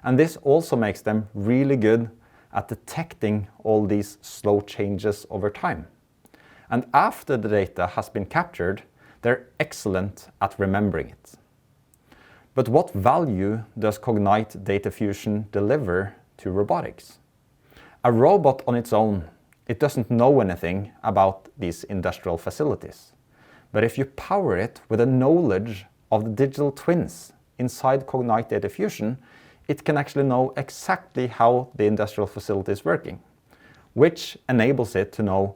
And this also makes them really good at detecting all these slow changes over time. And after the data has been captured, they're excellent at remembering it. But what value does Cognite Data Fusion deliver to robotics? A robot on its own, it doesn't know anything about these industrial facilities. But if you power it with a knowledge of the digital twins inside Cognite Data Fusion, it can actually know exactly how the industrial facility is working, which enables it to know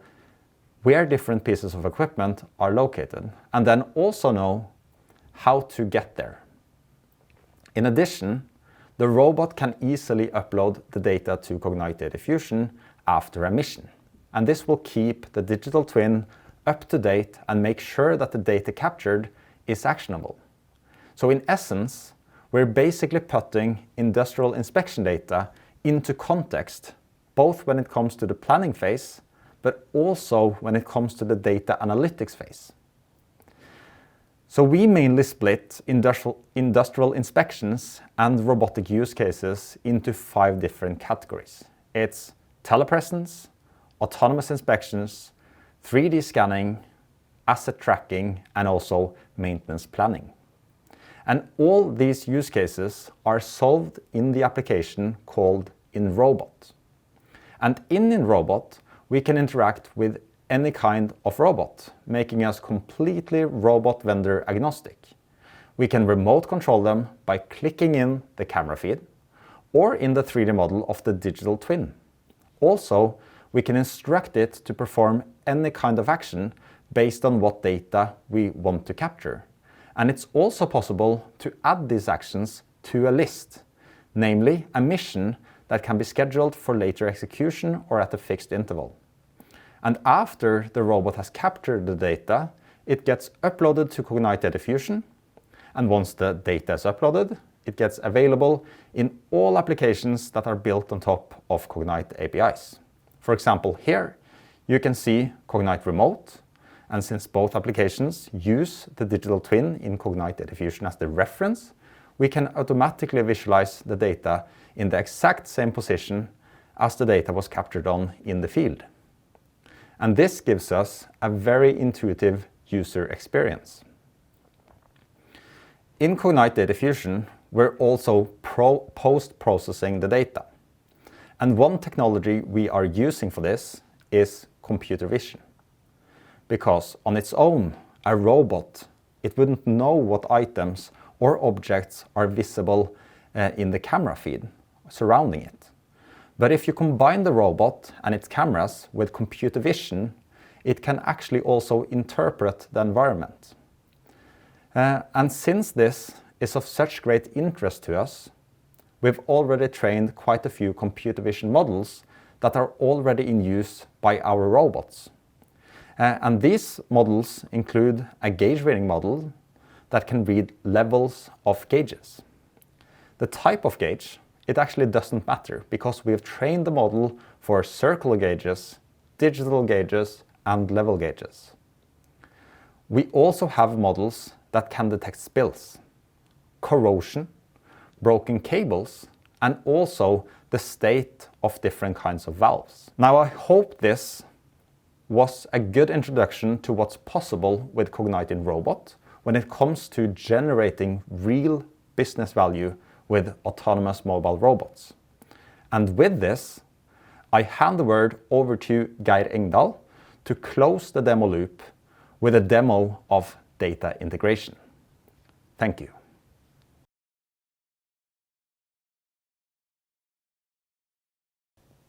where different pieces of equipment are located, and then also know how to get there. In addition, the robot can easily upload the data to Cognite Data Fusion after a mission. And this will keep the digital twin up to date and make sure that the data captured is actionable. So in essence, we're basically putting industrial inspection data into context, both when it comes to the planning phase, but also when it comes to the data analytics phase. So we mainly split industrial inspections and robotic use cases into 5 different categories. It's telepresence, autonomous inspections, 3D scanning, asset tracking, and also maintenance planning. And all these use cases are solved in the application called InRobot. And in InRobot, we can interact with any kind of robot, making us completely robot vendor agnostic. We can remote control them by clicking in the camera feed or in the 3D model of the digital twin. Also, we can instruct it to perform any kind of action based on what data we want to capture. And it's also possible to add these actions to a list, namely a mission that can be scheduled for later execution or at a fixed interval. And after the robot has captured the data, it gets uploaded to Cognite Data Fusion. And once the data is uploaded, it gets available in all applications that are built on top of Cognite APIs. For example, here you can see Cognite Remote, and since both applications use the digital twin in Cognite Data Fusion as the reference, we can automatically visualize the data in the exact same position as the data was captured on in the field. And this gives us a very intuitive user experience. In Cognite Data Fusion, we're also post-processing the data. And one technology we are using for this is computer vision. Because on its own, a robot, it wouldn't know what items or objects are visible in the camera feed surrounding it. But if you combine the robot and its cameras with computer vision, it can actually also interpret the environment. And since this is of such great interest to us, we've already trained quite a few computer vision models that are already in use by our robots. And these models include a gauge reading model that can read levels of gauges. The type of gauge, it actually doesn't matter because we have trained the model for circular gauges, digital gauges, and level gauges. We also have models that can detect spills, corrosion, broken cables, and also the state of different kinds of valves. Now, I hope this was a good introduction to what's possible with Cognite InRobot when it comes to generating real business value with autonomous mobile robots. And with this, I hand the word over to Geir Engdahl to close the demo loop with a demo of data integration. Thank you.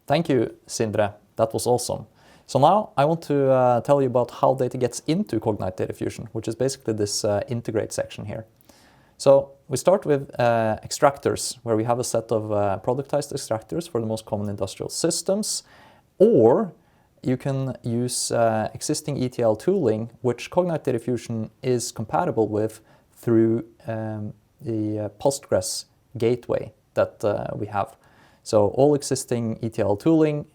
Thank you, Sindre. That was awesome. So now I want to tell you about how data gets into Cognite Data Fusion, which is basically this integrate section here. So we start with extractors, where we have a set of productized extractors for the most common industrial systems, or you can use existing ETL tooling, which Cognite Data Fusion is compatible with through the Postgres gateway that we have. So all existing ETL tooling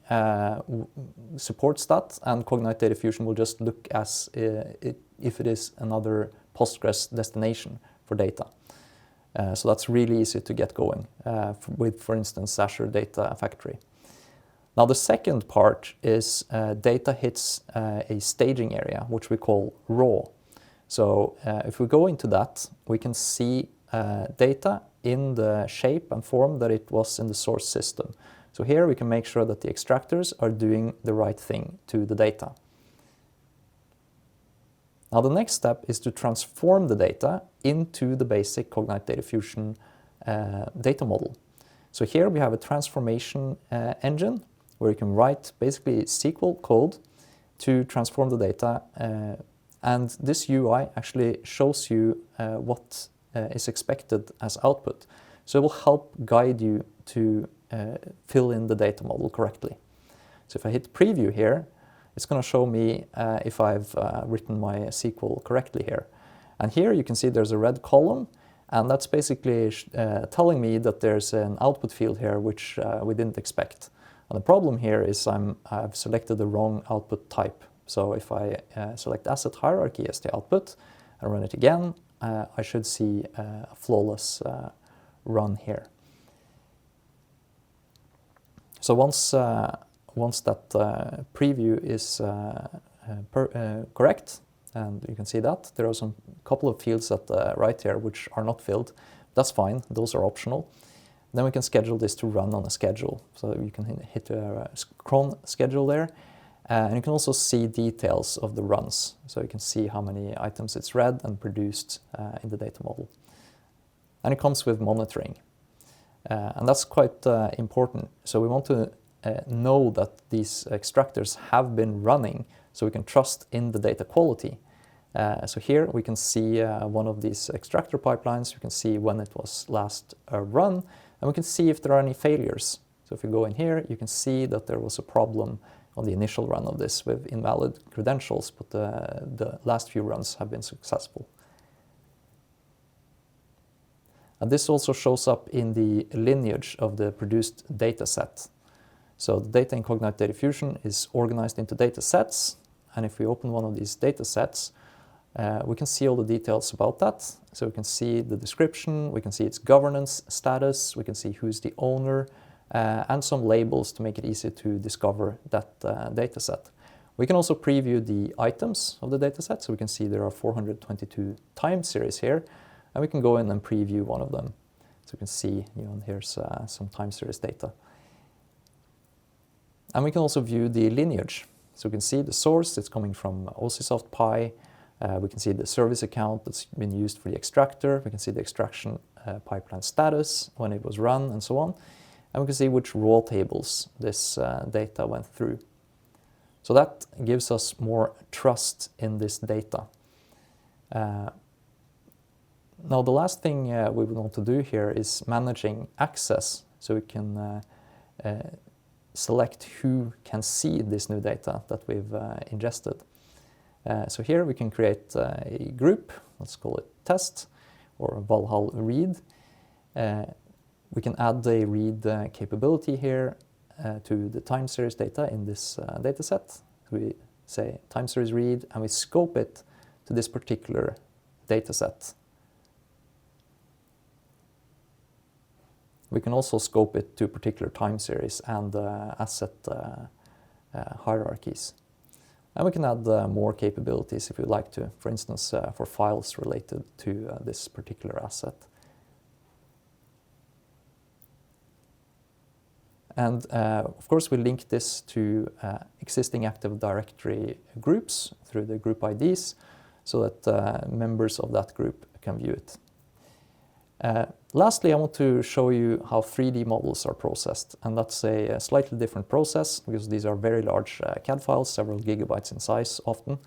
supports that, and Cognite Data Fusion will just look as if it is another Postgres destination for data. So that's really easy to get going with, for instance, Azure Data Factory. Now the second part is data hits a staging area, which we call raw. So if we go into that, we can see data in the shape and form that it was in the source system. So here we can make sure that the extractors are doing the right thing to the data. Now the next step is to transform the data into the basic Cognite Data Fusion data model. So here we have a transformation engine where you can write basically SQL code to transform the data, and this UI actually shows you what is expected as output. So it will help guide you to fill in the data model correctly. So if I hit preview here, it's going to show me if I've written my SQL correctly here. And here you can see there's a red column, and that's basically telling me that there's an output field here which we didn't expect. And the problem here is I've selected the wrong output type. So if I select asset hierarchy as the output and run it again, I should see a flawless run here. So once that preview is correct, and you can see that there are some couple of fields at the right here which are not filled. That's fine, those are optional. Then we can schedule this to run on a schedule. So you can hit a cron schedule there, and you can also see details of the runs. So you can see how many items it's read and produced in the data model. And it comes with monitoring. And that's quite important. So we want to know that these extractors have been running so we can trust in the data quality. So here we can see one of these extractor pipelines. We can see when it was last run, and we can see if there are any failures. So if you go in here, you can see that there was a problem on the initial run of this with invalid credentials, but the last few runs have been successful. And this also shows up in the lineage of the produced data set. So the data in Cognite Data Fusion is organized into data sets, and if we open one of these data sets, we can see all the details about that. So we can see the description, we can see its governance status, we can see who's the owner, and some labels to make it easy to discover that data set. We can also preview the items of the data set, so we can see there are 422 time series here, and we can go in and preview one of them. So you can see, here's some time series data. And we can also view the lineage. So we can see the source, it's coming from OCSoft Pi, We can see the service account that's been used for the extractor. We can see the extraction pipeline status, when it was run, and so on. And we can see which raw tables this data went through. So that gives us more trust in this data. Now the last thing we would want to do here is managing access, so we can select who can see this new data that we've ingested. So here we can create a group, let's call it test, or Valhall read. We can add a read capability here to the time series data in this data set. We say time series read, and we scope it to this particular data set. We can also scope it to particular time series and asset hierarchies. And we can add more capabilities if we like to, for instance, for files related to this particular asset. And of course, we link this to existing Active Directory groups through the group IDs, so that members of that group can view it. Lastly, I want to show you how 3D models are processed, and that's a slightly different process because these are very large CAD files, several gigabytes in size often.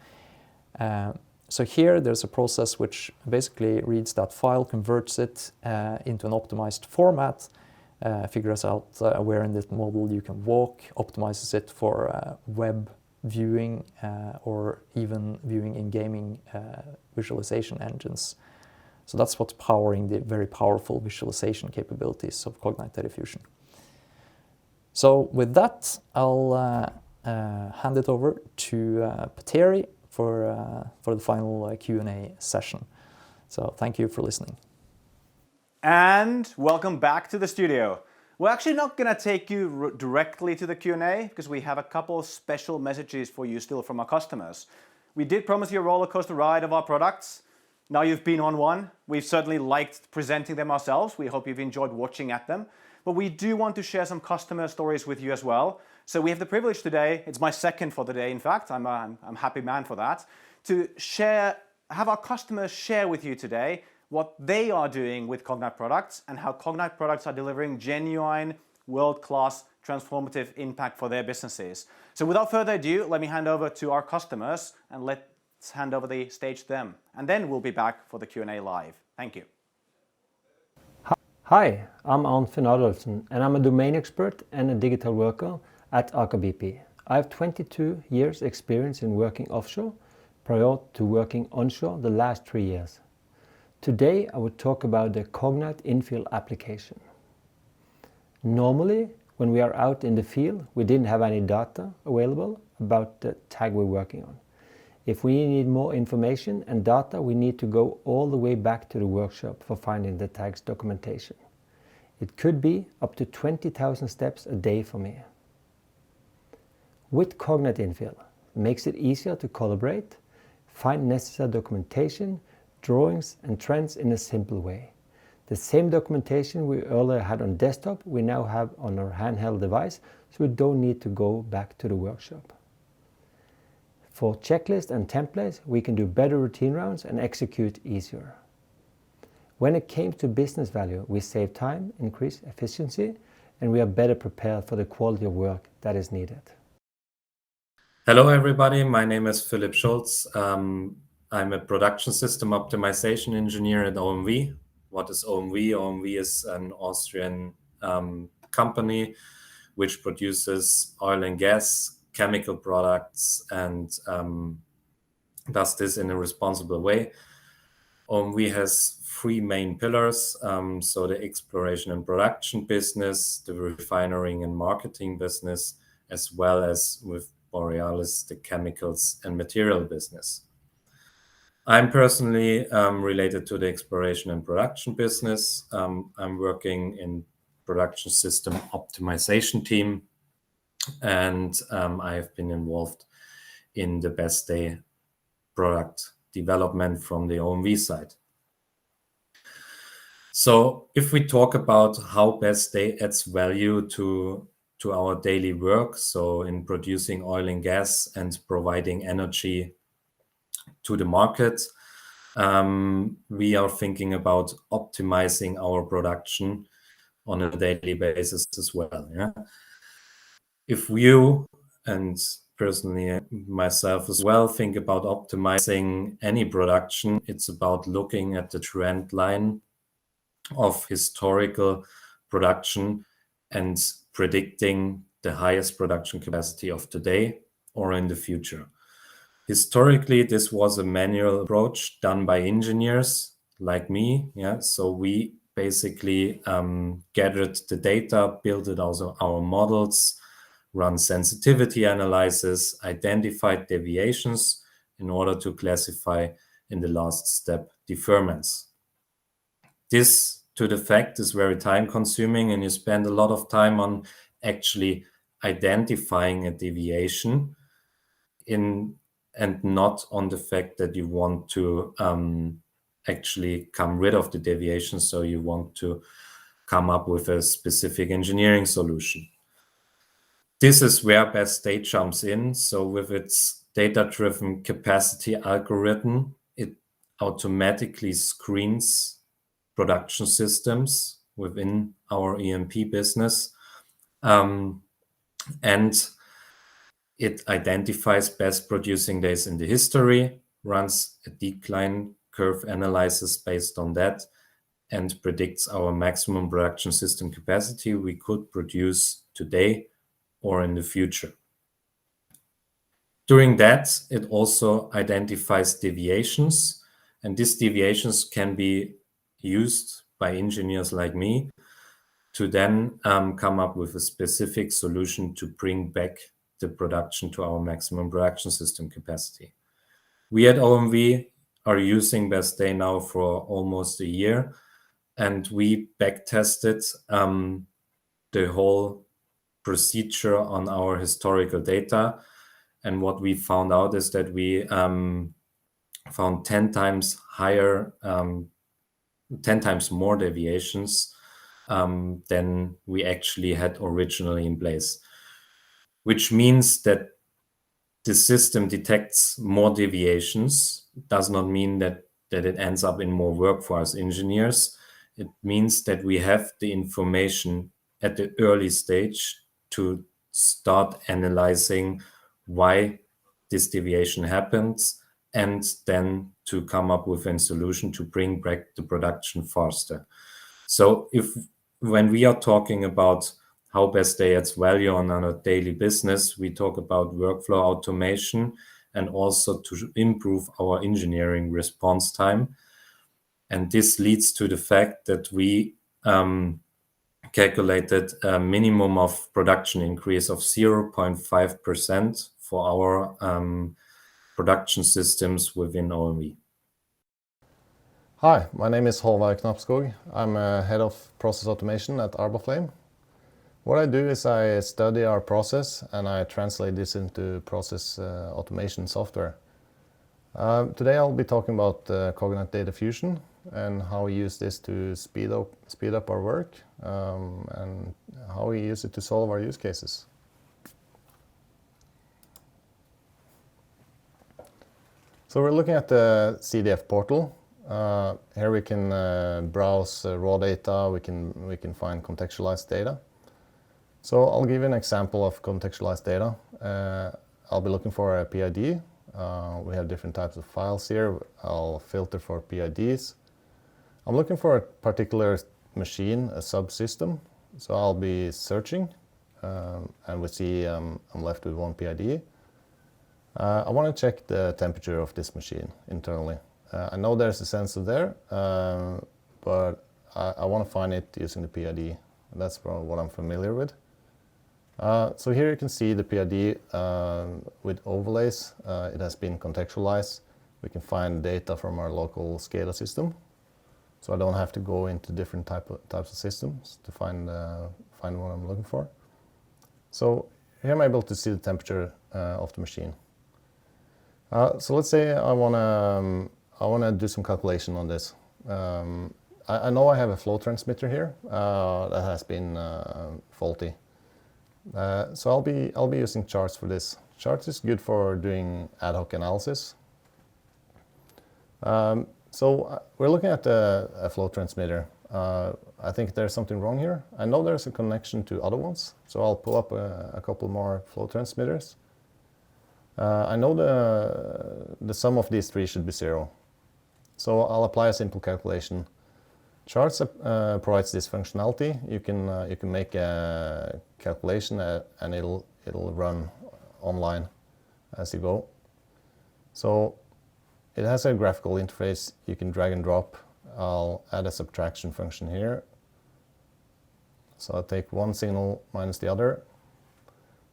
So here there's a process which basically reads that file, converts it into an optimized format, figures out where in this model you can walk, optimizes it for web viewing or even viewing in gaming visualization engines. So that's what's powering the very powerful visualization capabilities of Cognite Data Fusion. So with that, I'll hand it over to Petteri for the final Q&A session. So thank you for listening. And welcome back to the studio. We're actually not going to take you directly to the Q&A because we have a couple of special messages for you still from our customers. We did promise you a roller coaster ride of our products. Now you've been on one. We've certainly liked presenting them ourselves. We hope you've enjoyed watching at them. But we do want to share some customer stories with you as well. So we have the privilege today, it's my second for the day in fact, I'm a happy man for that, to have our customers share with you today what they are doing with Cognite products and how Cognite products are delivering genuine, world-class, transformative impact for their businesses. So without further ado, let me hand over to our customers and let's hand over the stage to them. And then we'll be back for the Q&A live. Thank you. Hi, I'm Arne Finn Adolfsen, and I'm a domain expert and a digital worker at AkerBP. I have 22 years experience in working offshore, prior to working onshore the last 3 years. Today I will talk about the Cognite Infield application. Normally, when we are out in the field, we didn't have any data available about the tag we're working on. If we need more information and data, we need to go all the way back to the workshop for finding the tag's documentation. It could be up to 20,000 steps a day for me. With Cognite Infield, it makes it easier to collaborate, find necessary documentation, drawings and trends in a simple way. The same documentation we earlier had on desktop, we now have on our handheld device, so we don't need to go back to the workshop. For checklists and templates, we can do better routine rounds and execute easier. When it came to business value, we save time, increase efficiency, and we are better prepared for the quality of work that is needed. Hello everybody, my name is Philipp Schulz. I'm a production system optimization engineer at OMV. What is OMV? OMV is an Austrian company which produces oil and gas, chemical products, and does this in a responsible way. OMV has 3 main pillars, so the exploration and production business, the refinery and marketing business, as well as with Borealis, the chemicals and material business. I'm personally related to the exploration and production business. I'm working in production system optimization team, and I have been involved in the Best Day product development from the OMV side. So if we talk about how Best Day adds value to our daily work, so in producing oil and gas and providing energy to the market, we are thinking about optimizing our production on a daily basis as well. Yeah? If you, and personally myself as well, think about optimizing any production, it's about looking at the trend line of historical production and predicting the highest production capacity of today or in the future. Historically, this was a manual approach done by engineers like me. Yeah, so we basically gathered the data, built it also our models, run sensitivity analysis, identified deviations in order to classify in the last step deferments. This, to the fact, is very time consuming, and you spend a lot of time on actually identifying a deviation and not on the fact that you want to actually come rid of the deviation, so you want to come up with a specific engineering solution. This is where BestDay jumps in. So with its data-driven capacity algorithm, it automatically screens production systems within our EMP business, and it identifies best producing days in the history, runs a decline curve analysis based on that, and predicts our maximum production system capacity we could produce today or in the future. During that, it also identifies deviations, and these deviations can be used by engineers like me to then come up with a specific solution to bring back the production to our maximum production system capacity. We at OMV are using BestDay now for almost a year, and we backtested the whole procedure on our historical data. And what we found out is that we found 10 times higher, 10 times more deviations than we actually had originally in place, which means that the system detects more deviations. Does not mean that it ends up in more work for us engineers. It means that we have the information at the early stage to start analyzing why this deviation happens, and then to come up with a solution to bring back the production faster. So when we are talking about how BestDay adds value on our daily business, we talk about workflow automation and also to improve our engineering response time. And this leads to the fact that we calculated a minimum of production increase of 0.5% for our production systems within OMV. Hi, my name is Håvard Knapskog. I'm head of process automation at Arbaflame. What I do is I study our process and I translate this into process automation software. Today I'll be talking about Cognite Data Fusion and how we use this to speed up our work and how we use it to solve our use cases. So we're looking at the CDF portal. Here we can browse raw data, we can find contextualized data. So I'll give you an example of contextualized data. I'll be looking for a PID. We have different types of files here. I'll filter for PIDs. I'm looking for a particular machine, a subsystem. So I'll be searching, and we see I'm left with one PID. I want to check the temperature of this machine internally. I know there's a sensor there, but I want to find it using the PID. That's what I'm familiar with. So here you can see the PID with overlays. It has been contextualized. We can find data from our local SCADA system. So I don't have to go into different types of systems to find what I'm looking for. So here I'm able to see the temperature of the machine. So let's say I want to do some calculation on this. I know I have a flow transmitter here that has been faulty. So I'll be using charts for this. Charts is good for doing ad hoc analysis. We're looking at a flow transmitter. I think there's something wrong here. I know there's a connection to other ones, so I'll pull up a couple more flow transmitters. I know the sum of these three should be 0. So I'll apply a simple calculation. Charts provides this functionality. You can make a calculation and it'll run online as you go. So it has a graphical interface. You can drag and drop. I'll add a subtraction function here. So I'll take one signal minus the other.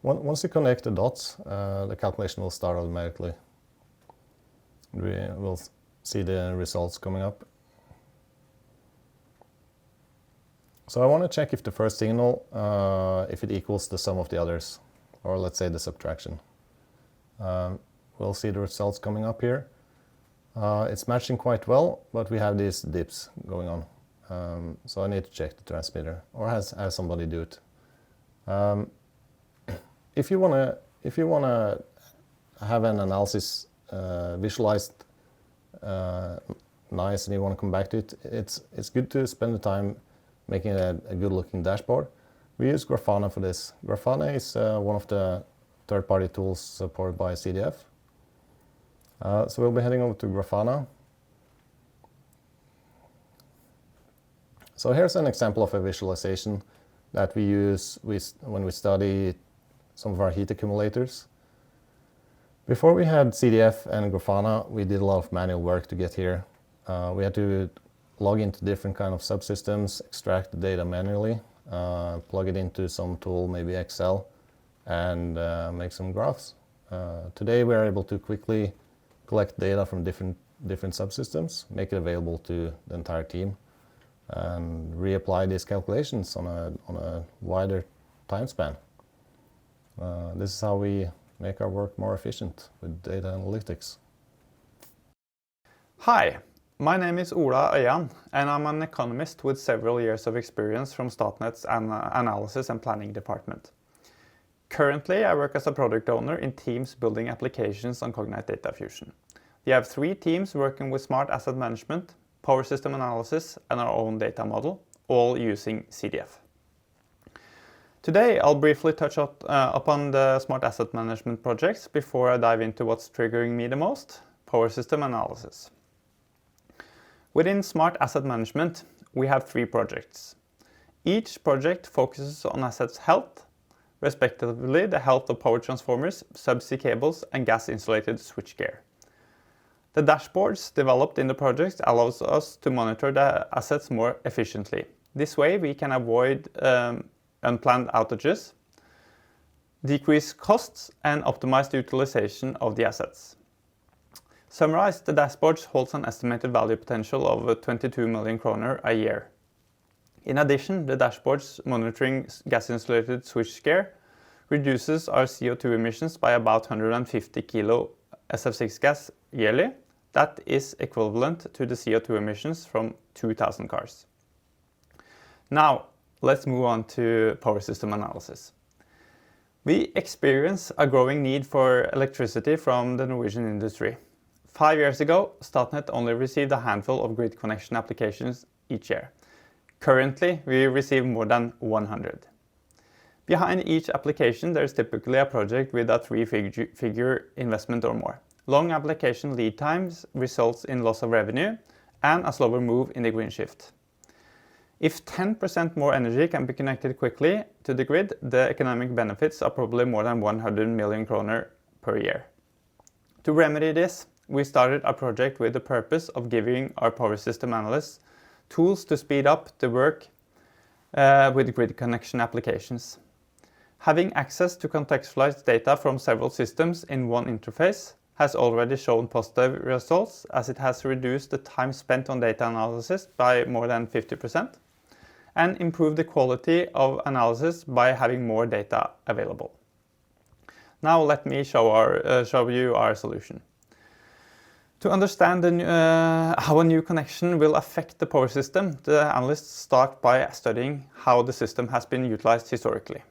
Once you connect the dots, the calculation will start automatically. We'll see the results coming up. So I want to check if the first signal, if it equals the sum of the others, or let's say the subtraction. We'll see the results coming up here. It's matching quite well, but we have these dips going on. So I need to check the transmitter, or have somebody do it. If you wanna have an analysis visualized nice, and you want to come back to it, it's good to spend the time making a good-looking dashboard. We use Grafana for this. Grafana is one of the third-party tools supported by CDF. So we'll be heading over to Grafana. So here's an example of a visualization that we use when we study some of our heat accumulators. Before we had CDF and Grafana, we did a lot of manual work to get here. We had to log into different kind of subsystems, extract the data manually, plug it into some tool, maybe Excel, and make some graphs. Today we are able to quickly collect data from different subsystems, make it available to the entire team, and reapply these calculations on a wider time span. This is how we make our work more efficient with data analytics. Hi, my name is Ola Øyan, and I'm an economist with several years of experience from Statnett's analysis and planning department. Currently, I work as a product owner in teams building applications on Cognite Data Fusion. We have 3 teams working with smart asset management, power system analysis, and our own data model, all using CDF. Today, I'll briefly touch upon the smart asset management projects before I dive into what's triggering me the most, power system analysis. Within smart asset management, we have 3 projects. Each project focuses on assets' health, respectively the health of power transformers, subsea cables, and gas-insulated switchgear. The dashboards developed in the project allows us to monitor the assets more efficiently. This way, we can avoid unplanned outages, decrease costs, and optimize the utilization of the assets. Summarized, the dashboards holds an estimated value potential of 22 million kroner a year. In addition, the dashboards monitoring gas-insulated switchgear reduces our CO2 emissions by about 150 kilo SF6 gas yearly. That is equivalent to the CO2 emissions from 2,000 cars. Now, let's move on to power system analysis. We experience a growing need for electricity from the Norwegian industry. 5 years ago, Statnett only received a handful of grid connection applications each year. Currently, we receive more than 100. Behind each application, there is typically a project with a 3-figure investment or more. Long application lead times results in loss of revenue and a slower move in the green shift. If 10% more energy can be connected quickly to the grid, the economic benefits are probably more than 100 million kroner per year. To remedy this, we started a project with the purpose of giving our power system analysts tools to speed up the work with grid connection applications. Having access to contextualized data from several systems in one interface has already shown positive results, as it has reduced the time spent on data analysis by more than 50% and improved the quality of analysis by having more data available. Now let me show you our solution. To understand how a new connection will affect the power system, the analysts start by studying how the system has been utilized historically.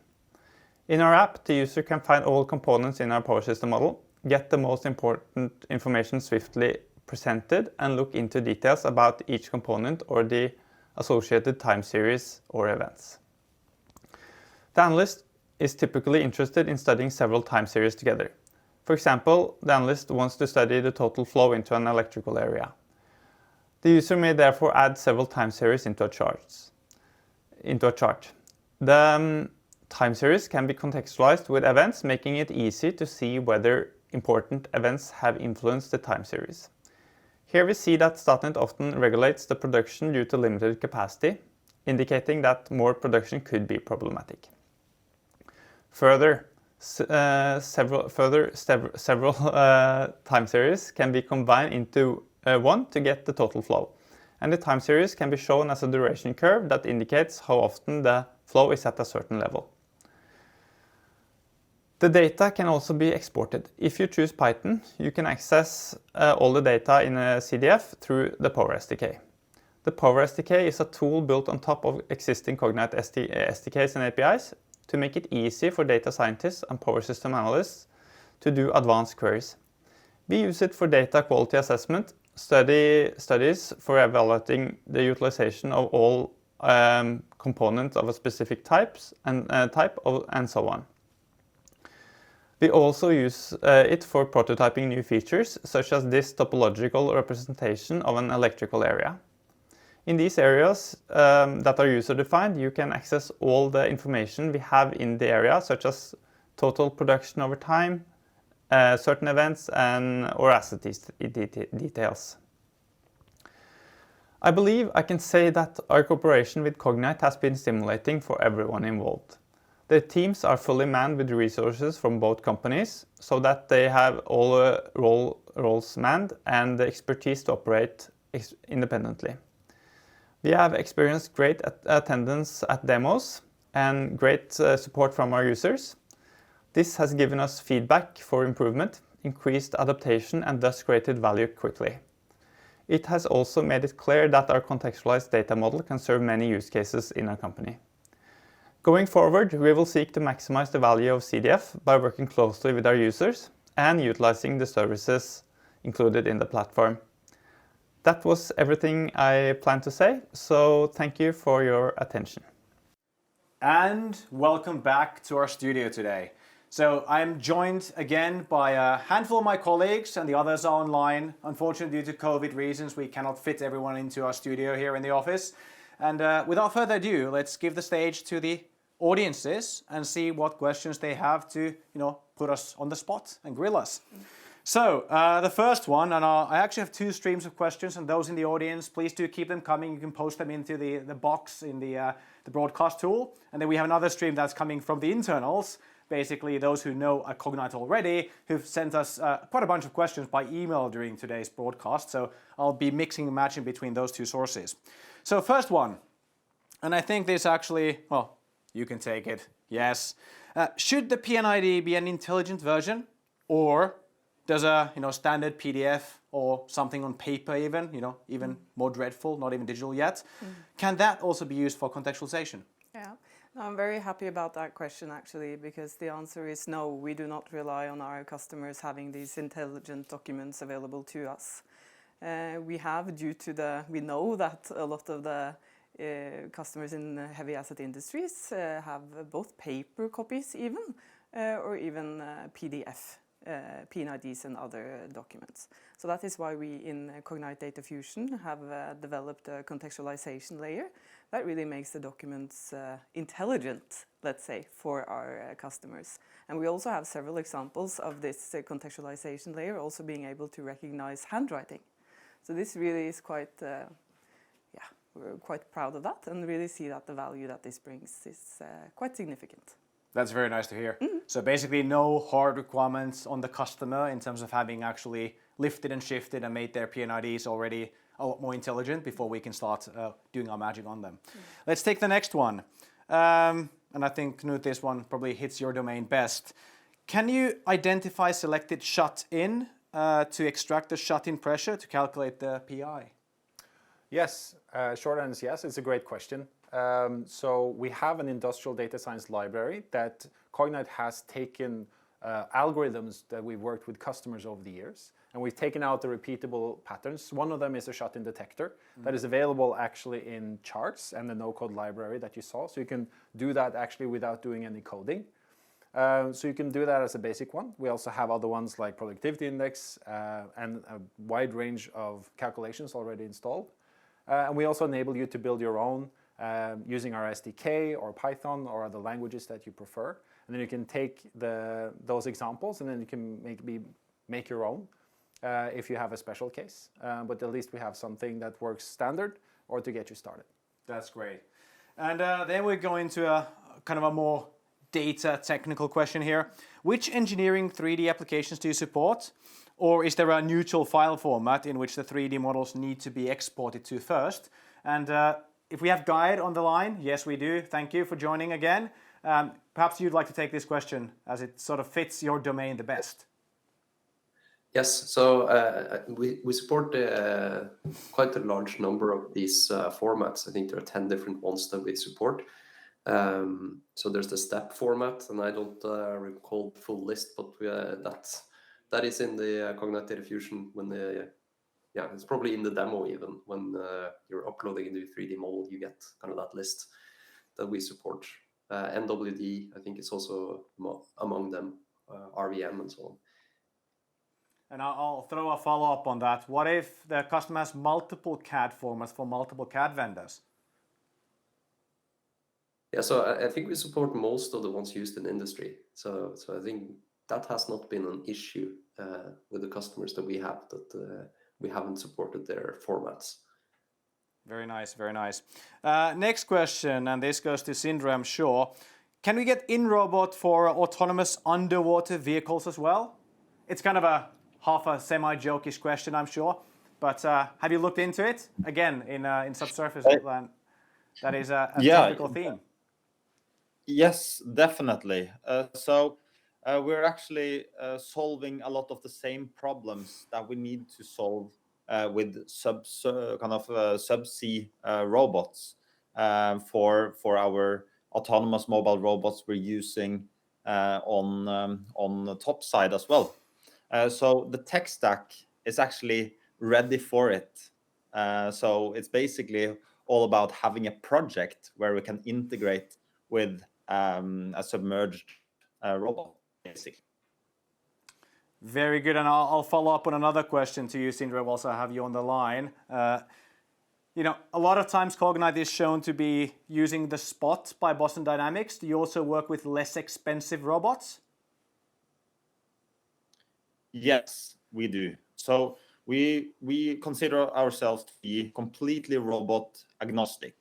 In our app, the user can find all components in our power system model, get the most important information swiftly presented and look into details about each component or the associated time series or events. The analyst is typically interested in studying several time series together. For example, the analyst wants to study the total flow into an electrical area. The user may therefore add several time series into a chart. The time series can be contextualized with events, making it easy to see whether important events have influenced the time series. Here we see that Statnett often regulates the production due to limited capacity, indicating that more production could be problematic. Further, several time series can be combined into one to get the total flow. And the time series can be shown as a duration curve that indicates how often the flow is at a certain level. The data can also be exported. If you choose Python, you can access all the data in a CDF through the Power SDK. The Power SDK is a tool built on top of existing Cognite SDKs and APIs to make it easy for data scientists and power system analysts to do advanced queries. We use it for data quality assessment, studies for evaluating the utilization of all components of a specific type and so on. We also use it for prototyping new features, such as this topological representation of an electrical area. In these areas that are user-defined, you can access all the information we have in the area, such as total production over time, certain events, or asset details. I believe I can say that our cooperation with Cognite has been stimulating for everyone involved. The teams are fully manned with resources from both companies, so that they have all roles manned and the expertise to operate independently. We have experienced great attendance at demos and great support from our users. This has given us feedback for improvement, increased adaptation, and thus created value quickly. It has also made it clear that our contextualized data model can serve many use cases in our company. Going forward, we will seek to maximize the value of CDF by working closely with our users and utilizing the services included in the platform. That was everything I planned to say, so thank you for your attention. And welcome back to our studio today. So I'm joined again by a handful of my colleagues, and the others are online. Unfortunately, due to COVID reasons, we cannot fit everyone into our studio here in the office. And without further ado, let's give the stage to the audiences and see what questions they have to, put us on the spot and grill us. So the first one, and I actually have two streams of questions, and those in the audience, please do keep them coming. You can post them into the box in the broadcast tool. And then we have another stream that's coming from the internals, basically those who know Cognite already, who've sent us quite a bunch of questions by email during today's broadcast. So I'll be mixing and matching between those two sources. So first one, and I think this actually, well, you can take it, yes. Should the PNID be an intelligent version, or does a standard PDF or something on paper even more dreadful, not even digital yet, can that also be used for contextualization? Yeah, I'm very happy about that question actually, because the answer is no, we do not rely on our customers having these intelligent documents available to us. We know that a lot of the customers in heavy asset industries have both paper copies even, or even PDF, PNIDs and other documents. So that is why we in Cognite Data Fusion have developed a contextualization layer that really makes the documents intelligent, let's say, for our customers. And we also have several examples of this contextualization layer also being able to recognize handwriting. So this really is quite, we're quite proud of that, and really see that the value that this brings is quite significant. That's very nice to hear. So basically no hard requirements on the customer in terms of having actually lifted and shifted and made their PNIDs already a lot more intelligent before we can start doing our magic on them. Let's take the next one. And I think, Knut, this one probably hits your domain best. Can you identify selected shut-in to extract the shut-in pressure to calculate the PI? Yes, short answer is yes. It's a great question. So we have an industrial data science library that Cognite has taken algorithms that we've worked with customers over the years, and we've taken out the repeatable patterns. One of them is a shut-in detector that is available actually in Charts and the no-code library that you saw, so you can do that actually without doing any coding. So you can do that as a basic one. We also have other ones like productivity index and a wide range of calculations already installed. And we also enable you to build your own using our SDK or Python or other languages that you prefer. And then you can take those examples and then you can make your own if you have a special case. But at least we have something that works standard or to get you started. That's great. And then we're going to a kind of a more data technical question here. Which engineering 3D applications do you support? Or is there a neutral file format in which the 3D models need to be exported to first? And if we have Guide on the line, yes we do. Thank you for joining again. Perhaps you'd like to take this question as it sort of fits your domain the best. Yes, so we support quite a large number of these formats. I think there are 10 different ones that we support. So there's the step format, and I don't recall the full list, but that is in the Cognite Data Fusion when it's probably in the demo even. When you're uploading a new 3D model, you get kind of that list that we support. NWD, I think, is also among them, RVM and so on. And I'll throw a follow-up on that. What if the customer has multiple CAD formats for multiple CAD vendors? Yeah, so I think we support most of the ones used in industry. So I think that has not been an issue with the customers that we have, that we haven't supported their formats. Very nice, very nice. Next question, and this goes to Sindre, I'm sure. Can we get InRobot for autonomous underwater vehicles as well? It's kind of a half a semi-jokish question, I'm sure. But have you looked into it? Again, in subsurface land, that is a typical theme. Yes, definitely. We're actually solving a lot of the same problems that we need to solve with subsea robots for our autonomous mobile robots we're using on the top side as well. So the tech stack is actually ready for it. So it's basically all about having a project where we can integrate with a submerged robot, basically. Very good, and I'll follow up on another question to you, Sindre, whilst I have you on the line. You know, a lot of times Cognite is shown to be using the Spot by Boston Dynamics. Do you also work with less expensive robots? Yes, we do. So we consider ourselves to be completely robot agnostic,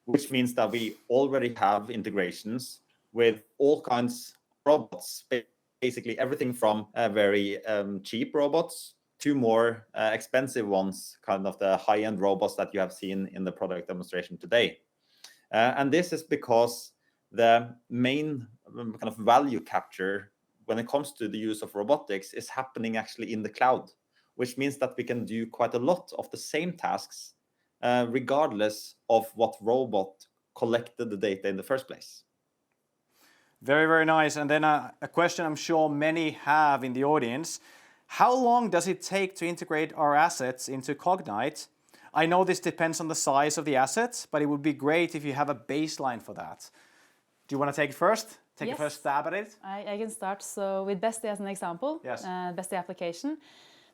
which means that we already have integrations with all kinds of robots, basically everything from very cheap robots to more expensive ones, kind of the high-end robots that you have seen in the product demonstration today. And this is because the main kind of value capture when it comes to the use of robotics is happening actually in the cloud, which means that we can do quite a lot of the same tasks regardless of what robot collected the data in the first place. Very, very nice. And then a question I'm sure many have in the audience. How long does it take to integrate our assets into Cognite? I know this depends on the size of the assets, but it would be great if you have a baseline for that. Do you want to take it first? Take a first stab at it? I can start. So with Best Day as an example, Best Day application,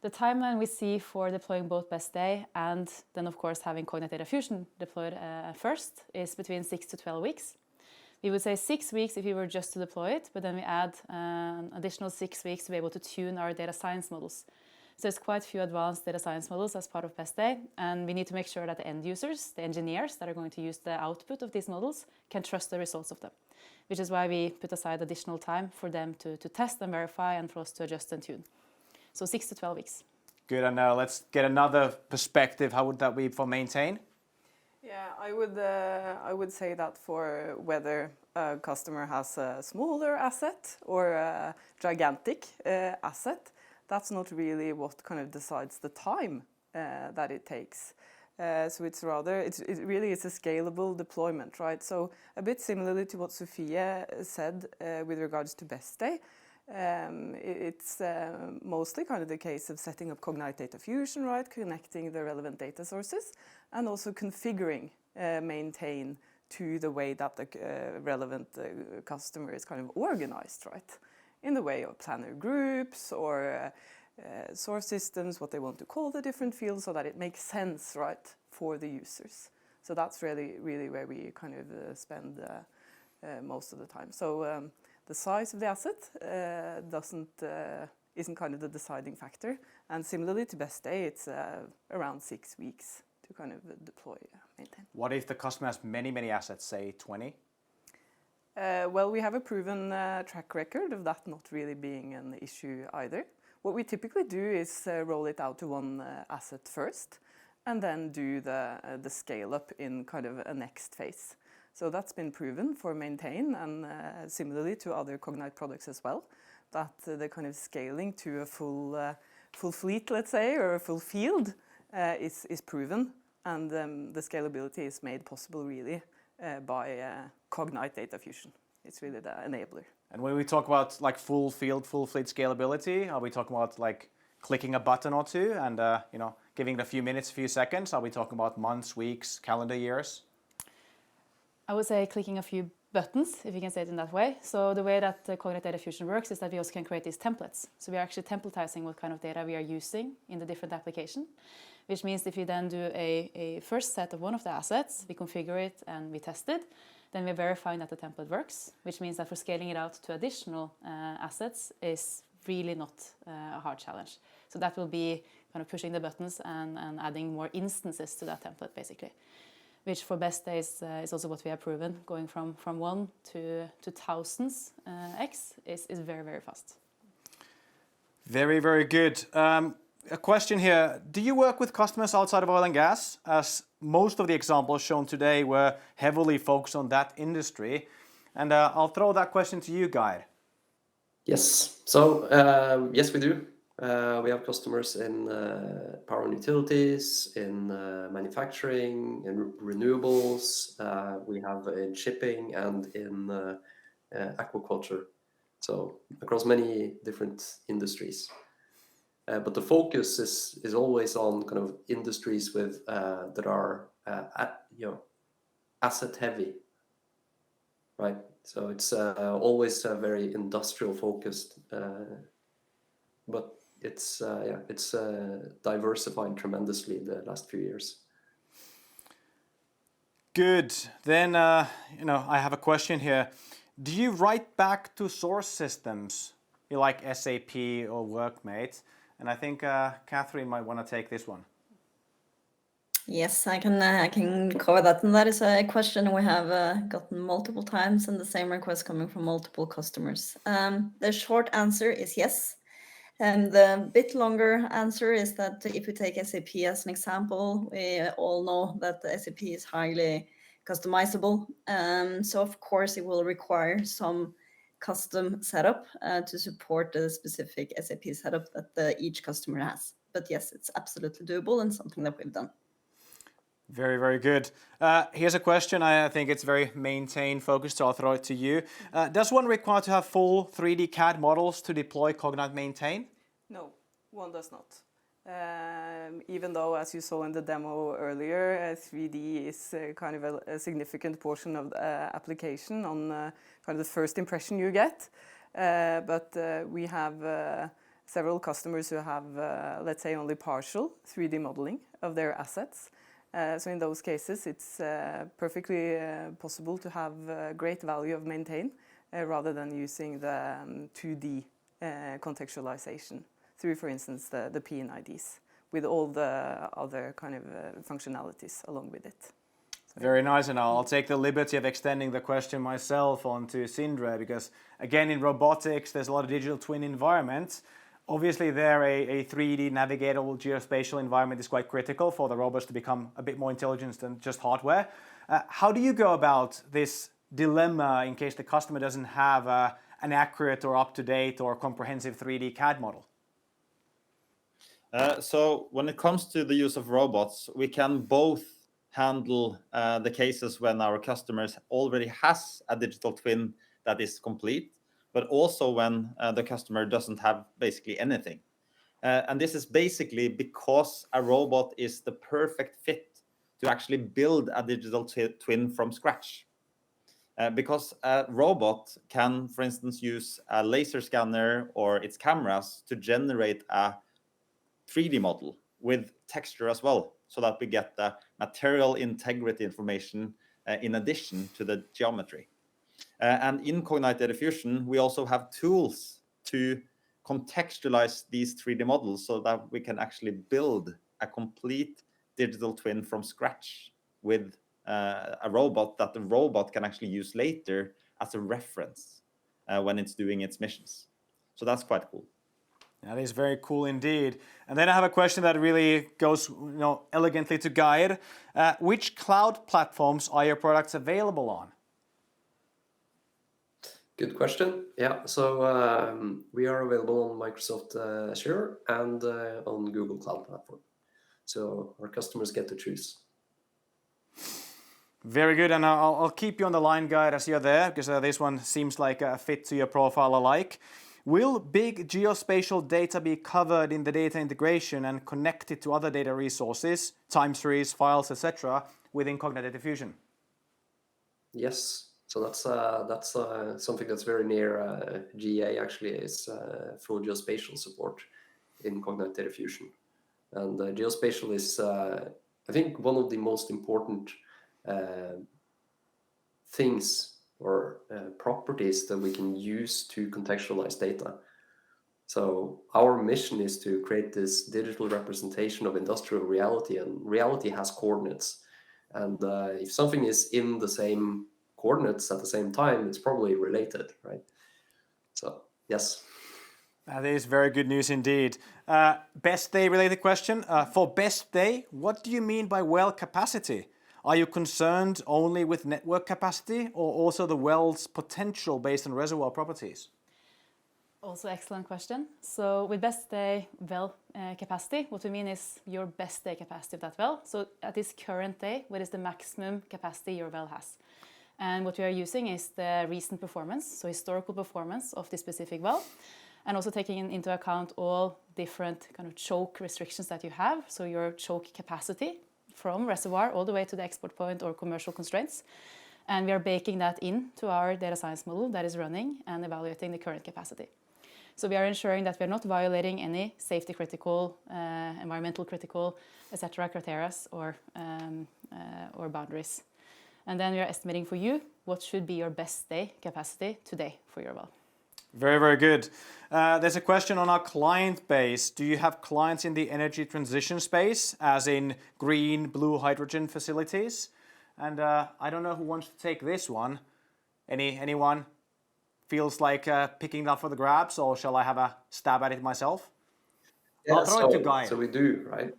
the timeline we see for deploying both Best Day and then, of course, having Cognite Data Fusion deployed first is between 6 to 12 weeks. We would say 6 weeks if we were just to deploy it, but then we add an additional 6 weeks to be able to tune our data science models. So there's quite a few advanced data science models as part of Best Day, and we need to make sure that the end users, the engineers that are going to use the output of these models, can trust the results of them, which is why we put aside additional time for them to test and verify and for us to adjust and tune. So 6 to 12 weeks. Good, and now let's get another perspective. How would that be for Maintain? Yeah, I would say that for whether a customer has a smaller asset or a gigantic asset, that's not really what kind of decides the time that it takes. So it's rather, it really is a scalable deployment, right? So a bit similarly to what Sofie said with regards to Best Day, It's mostly kind of the case of setting up Cognite Data Fusion, right, connecting the relevant data sources, and also configuring Maintain to the way that the relevant customer is kind of organized, right, in the way of planner groups or source systems, what they want to call the different fields, so that it makes sense, right, for the users. So that's really where we kind of spend most of the time. So the size of the asset isn't kind of the deciding factor. And similarly to Best Day, it's around 6 weeks to kind of deploy Maintain. What if the customer has many assets, say 20? Well, we have a proven track record of that not really being an issue either. What we typically do is roll it out to one asset first, and then do the scale up in kind of a next phase. So that's been proven for Maintain, and similarly to other Cognite products as well, that the kind of scaling to a full fleet, let's say, or a full field is proven, and the scalability is made possible really by Cognite Data Fusion. It's really the enabler. And when we talk about like full field, full fleet scalability, are we talking about like clicking a button or two and giving it a few minutes, a few seconds? Are we talking about months, weeks, calendar years? I would say clicking a few buttons, if you can say it in that way. So the way that Cognite Data Fusion works is that we also can create these templates. So we are actually templatizing what kind of data we are using in the different application, which means if you then do a first set of one of the assets, we configure it and we test it, then we're verifying that the template works, which means that for scaling it out to additional assets is really not a hard challenge. So that will be kind of pushing the buttons and adding more instances to that template, basically, which for Best Days is also what we have proven. Going from 1 to thousands X is very fast. Very good. A question here. Do you work with customers outside of oil and gas? As most of the examples shown today were heavily focused on that industry. And I'll throw that question to you, Geir. Yes. So, yes, we do. We have customers in power and utilities, in manufacturing, in renewables. We have in shipping and in aquaculture. So across many different industries. But the focus is always on kind of industries with that are asset heavy, right? So it's always very industrial focused, but it's diversified tremendously the last few years. Good. Then I have a question here. Do you write back to source systems like SAP or Workmate? And I think Catherine might want to take this one. Yes, I can cover that. And that is a question we have gotten multiple times, and the same request coming from multiple customers. The short answer is yes. And the bit longer answer is that if you take SAP as an example, we all know that the SAP is highly customizable. So of course it will require some custom setup to support the specific SAP setup that each customer has. But yes, it's absolutely doable and something that we've done. Very good. Here's a question. I think it's very Maintain focused, so I'll throw it to you. Does one require to have full 3D CAD models to deploy Cognite Maintain? No, one does not. Even though, as you saw in the demo earlier, 3D is kind of a significant portion of the application on kind of the first impression you get. But we have several customers who have, let's say, only partial 3D modeling of their assets. So in those cases, it's perfectly possible to have great value of Maintain rather than using the 2D contextualization through, for instance, the P&IDs with all the other kind of functionalities along with it. So, very nice, and I'll take the liberty of extending the question myself onto Sindre, because again, in robotics, there's a lot of digital twin environments. Obviously, there a 3D navigatable geospatial environment is quite critical for the robots to become a bit more intelligent than just hardware. How do you go about this dilemma in case the customer doesn't have an accurate or up-to-date or comprehensive 3D CAD model? So when it comes to the use of robots, we can both handle the cases when our customers already has a digital twin that is complete, but also when the customer doesn't have basically anything. And this is basically because a robot is the perfect fit to actually build a digital twin from scratch. Because a robot can, for instance, use a laser scanner or its cameras to generate a 3D model with texture as well, so that we get the material integrity information in addition to the geometry. And in Cognite Data Fusion, we also have tools to contextualize these 3D models so that we can actually build a complete digital twin from scratch with a robot that the robot can actually use later as a reference when it's doing its missions. So that's quite cool. That is very cool indeed. And then I have a question that really goes elegantly to Guide. Which cloud platforms are your products available on? Good question. Yeah, so we are available on Microsoft Azure and on Google Cloud Platform. So our customers get to choose. Very good, and I'll keep you on the line, Guide, as you're there, because this one seems like a fit to your profile alike. Will big geospatial data be covered in the data integration and connected to other data resources, time series, files, etc., within Cognite Data Fusion? Yes. So that's something that's very near GA actually is full geospatial support in Cognite Data Fusion. And geospatial is, I think, one of the most important things or properties that we can use to contextualize data. So our mission is to create this digital representation of industrial reality, and reality has coordinates. And if something is in the same coordinates at the same time, it's probably related, right? So, yes. That is very good news indeed. Best day related question. For best day, what do you mean by well capacity? Are you concerned only with network capacity or also the well's potential based on reservoir properties? Also excellent question. So with best day well capacity, what we mean is your best day capacity of that well. So at this current day, what is the maximum capacity your well has? And what we are using is the recent performance, so historical performance of this specific well, and also taking into account all different kind of choke restrictions that you have, so your choke capacity from reservoir all the way to the export point or commercial constraints. And we are baking that into our data science model that is running and evaluating the current capacity. So we are ensuring that we are not violating any safety critical, environmental critical, etc. criteria or boundaries. And then we are estimating for you what should be your best day capacity today for your well. Very, very good. There's a question on our client base. Do you have clients in the energy transition space, as in green, blue hydrogen facilities? And I don't know who wants to take this one. Anyone feels like picking it up for the grabs, or shall I have a stab at it myself? Yeah, I'll throw it to Guy. So we do, right?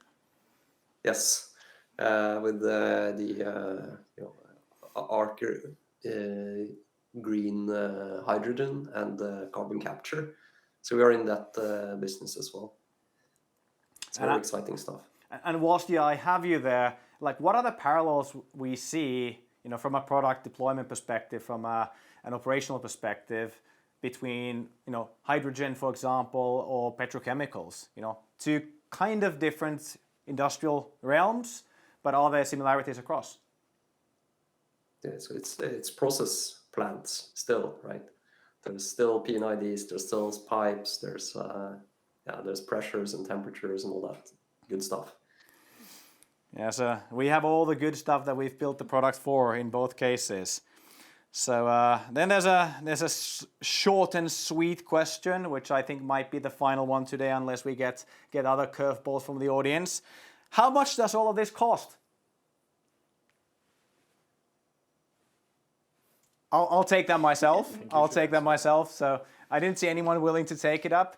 Yes, with the Aker green hydrogen and carbon capture. So we are in that business as well. It's very exciting stuff. And whilst I have you there, like what are the parallels we see, from a product deployment perspective, from an operational perspective, between hydrogen, for example, or petrochemicals? Two kind of different industrial realms, but are there similarities across? Yeah, so it's process plants still, right? There's still P&IDs, there's still pipes, there's pressures and temperatures and all that good stuff. Yeah, so we have all the good stuff that we've built the product for in both cases. So then there's a short and sweet question, which I think might be the final one today, unless we get other curveballs from the audience. How much does all of this cost? I'll take that myself. So I didn't see anyone willing to take it up.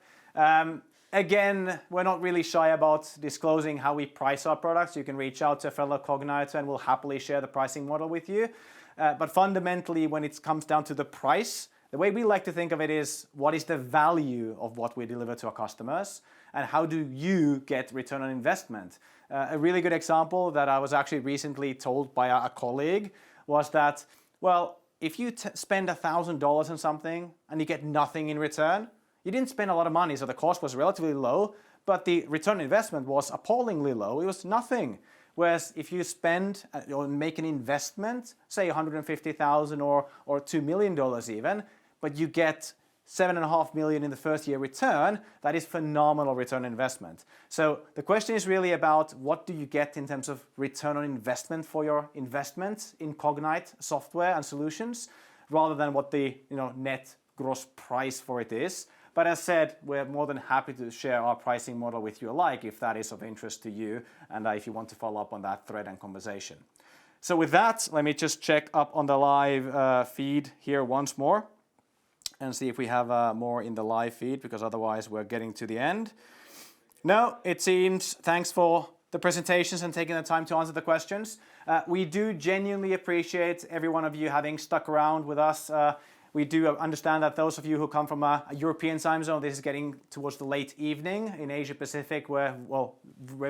Again, we're not really shy about disclosing how we price our products. You can reach out to a fellow Cogniter and we'll happily share the pricing model with you. But fundamentally, when it comes down to the price, the way we like to think of it is, what is the value of what we deliver to our customers? And how do you get return on investment? A really good example that I was actually recently told by a colleague was that, well, if you spend $1,000 on something and you get nothing in return, you didn't spend a lot of money, so the cost was relatively low, but the return on investment was appallingly low. It was nothing. Whereas if you spend or make an investment, say $150,000 or $2 million even, but you get $7.5 million in the first year return, that is phenomenal return on investment. So the question is really about what do you get in terms of return on investment for your investment in Cognite software and solutions, rather than what the net gross price for it is. But as said, we're more than happy to share our pricing model with you alike if that is of interest to you and if you want to follow up on that thread and conversation. So with that, let me just check up on the live feed here once more and see if we have more in the live feed, because otherwise we're getting to the end. No, it seems, thanks for the presentations and taking the time to answer the questions. We do genuinely appreciate every one of you having stuck around with us. We do understand that those of you who come from a European time zone, this is getting towards the late evening. In Asia Pacific, we're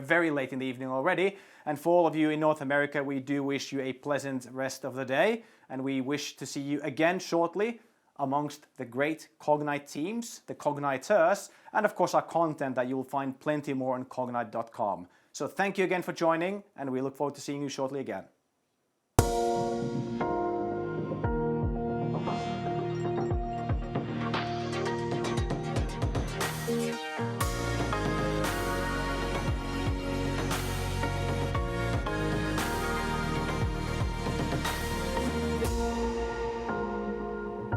very late in the evening already. And for all of you in North America, we do wish you a pleasant rest of the day. And we wish to see you again shortly amongst the great Cognite teams, the Cogniters, and of course our content that you'll find plenty more on cognite.com. So thank you again for joining, and we look forward to seeing you shortly again.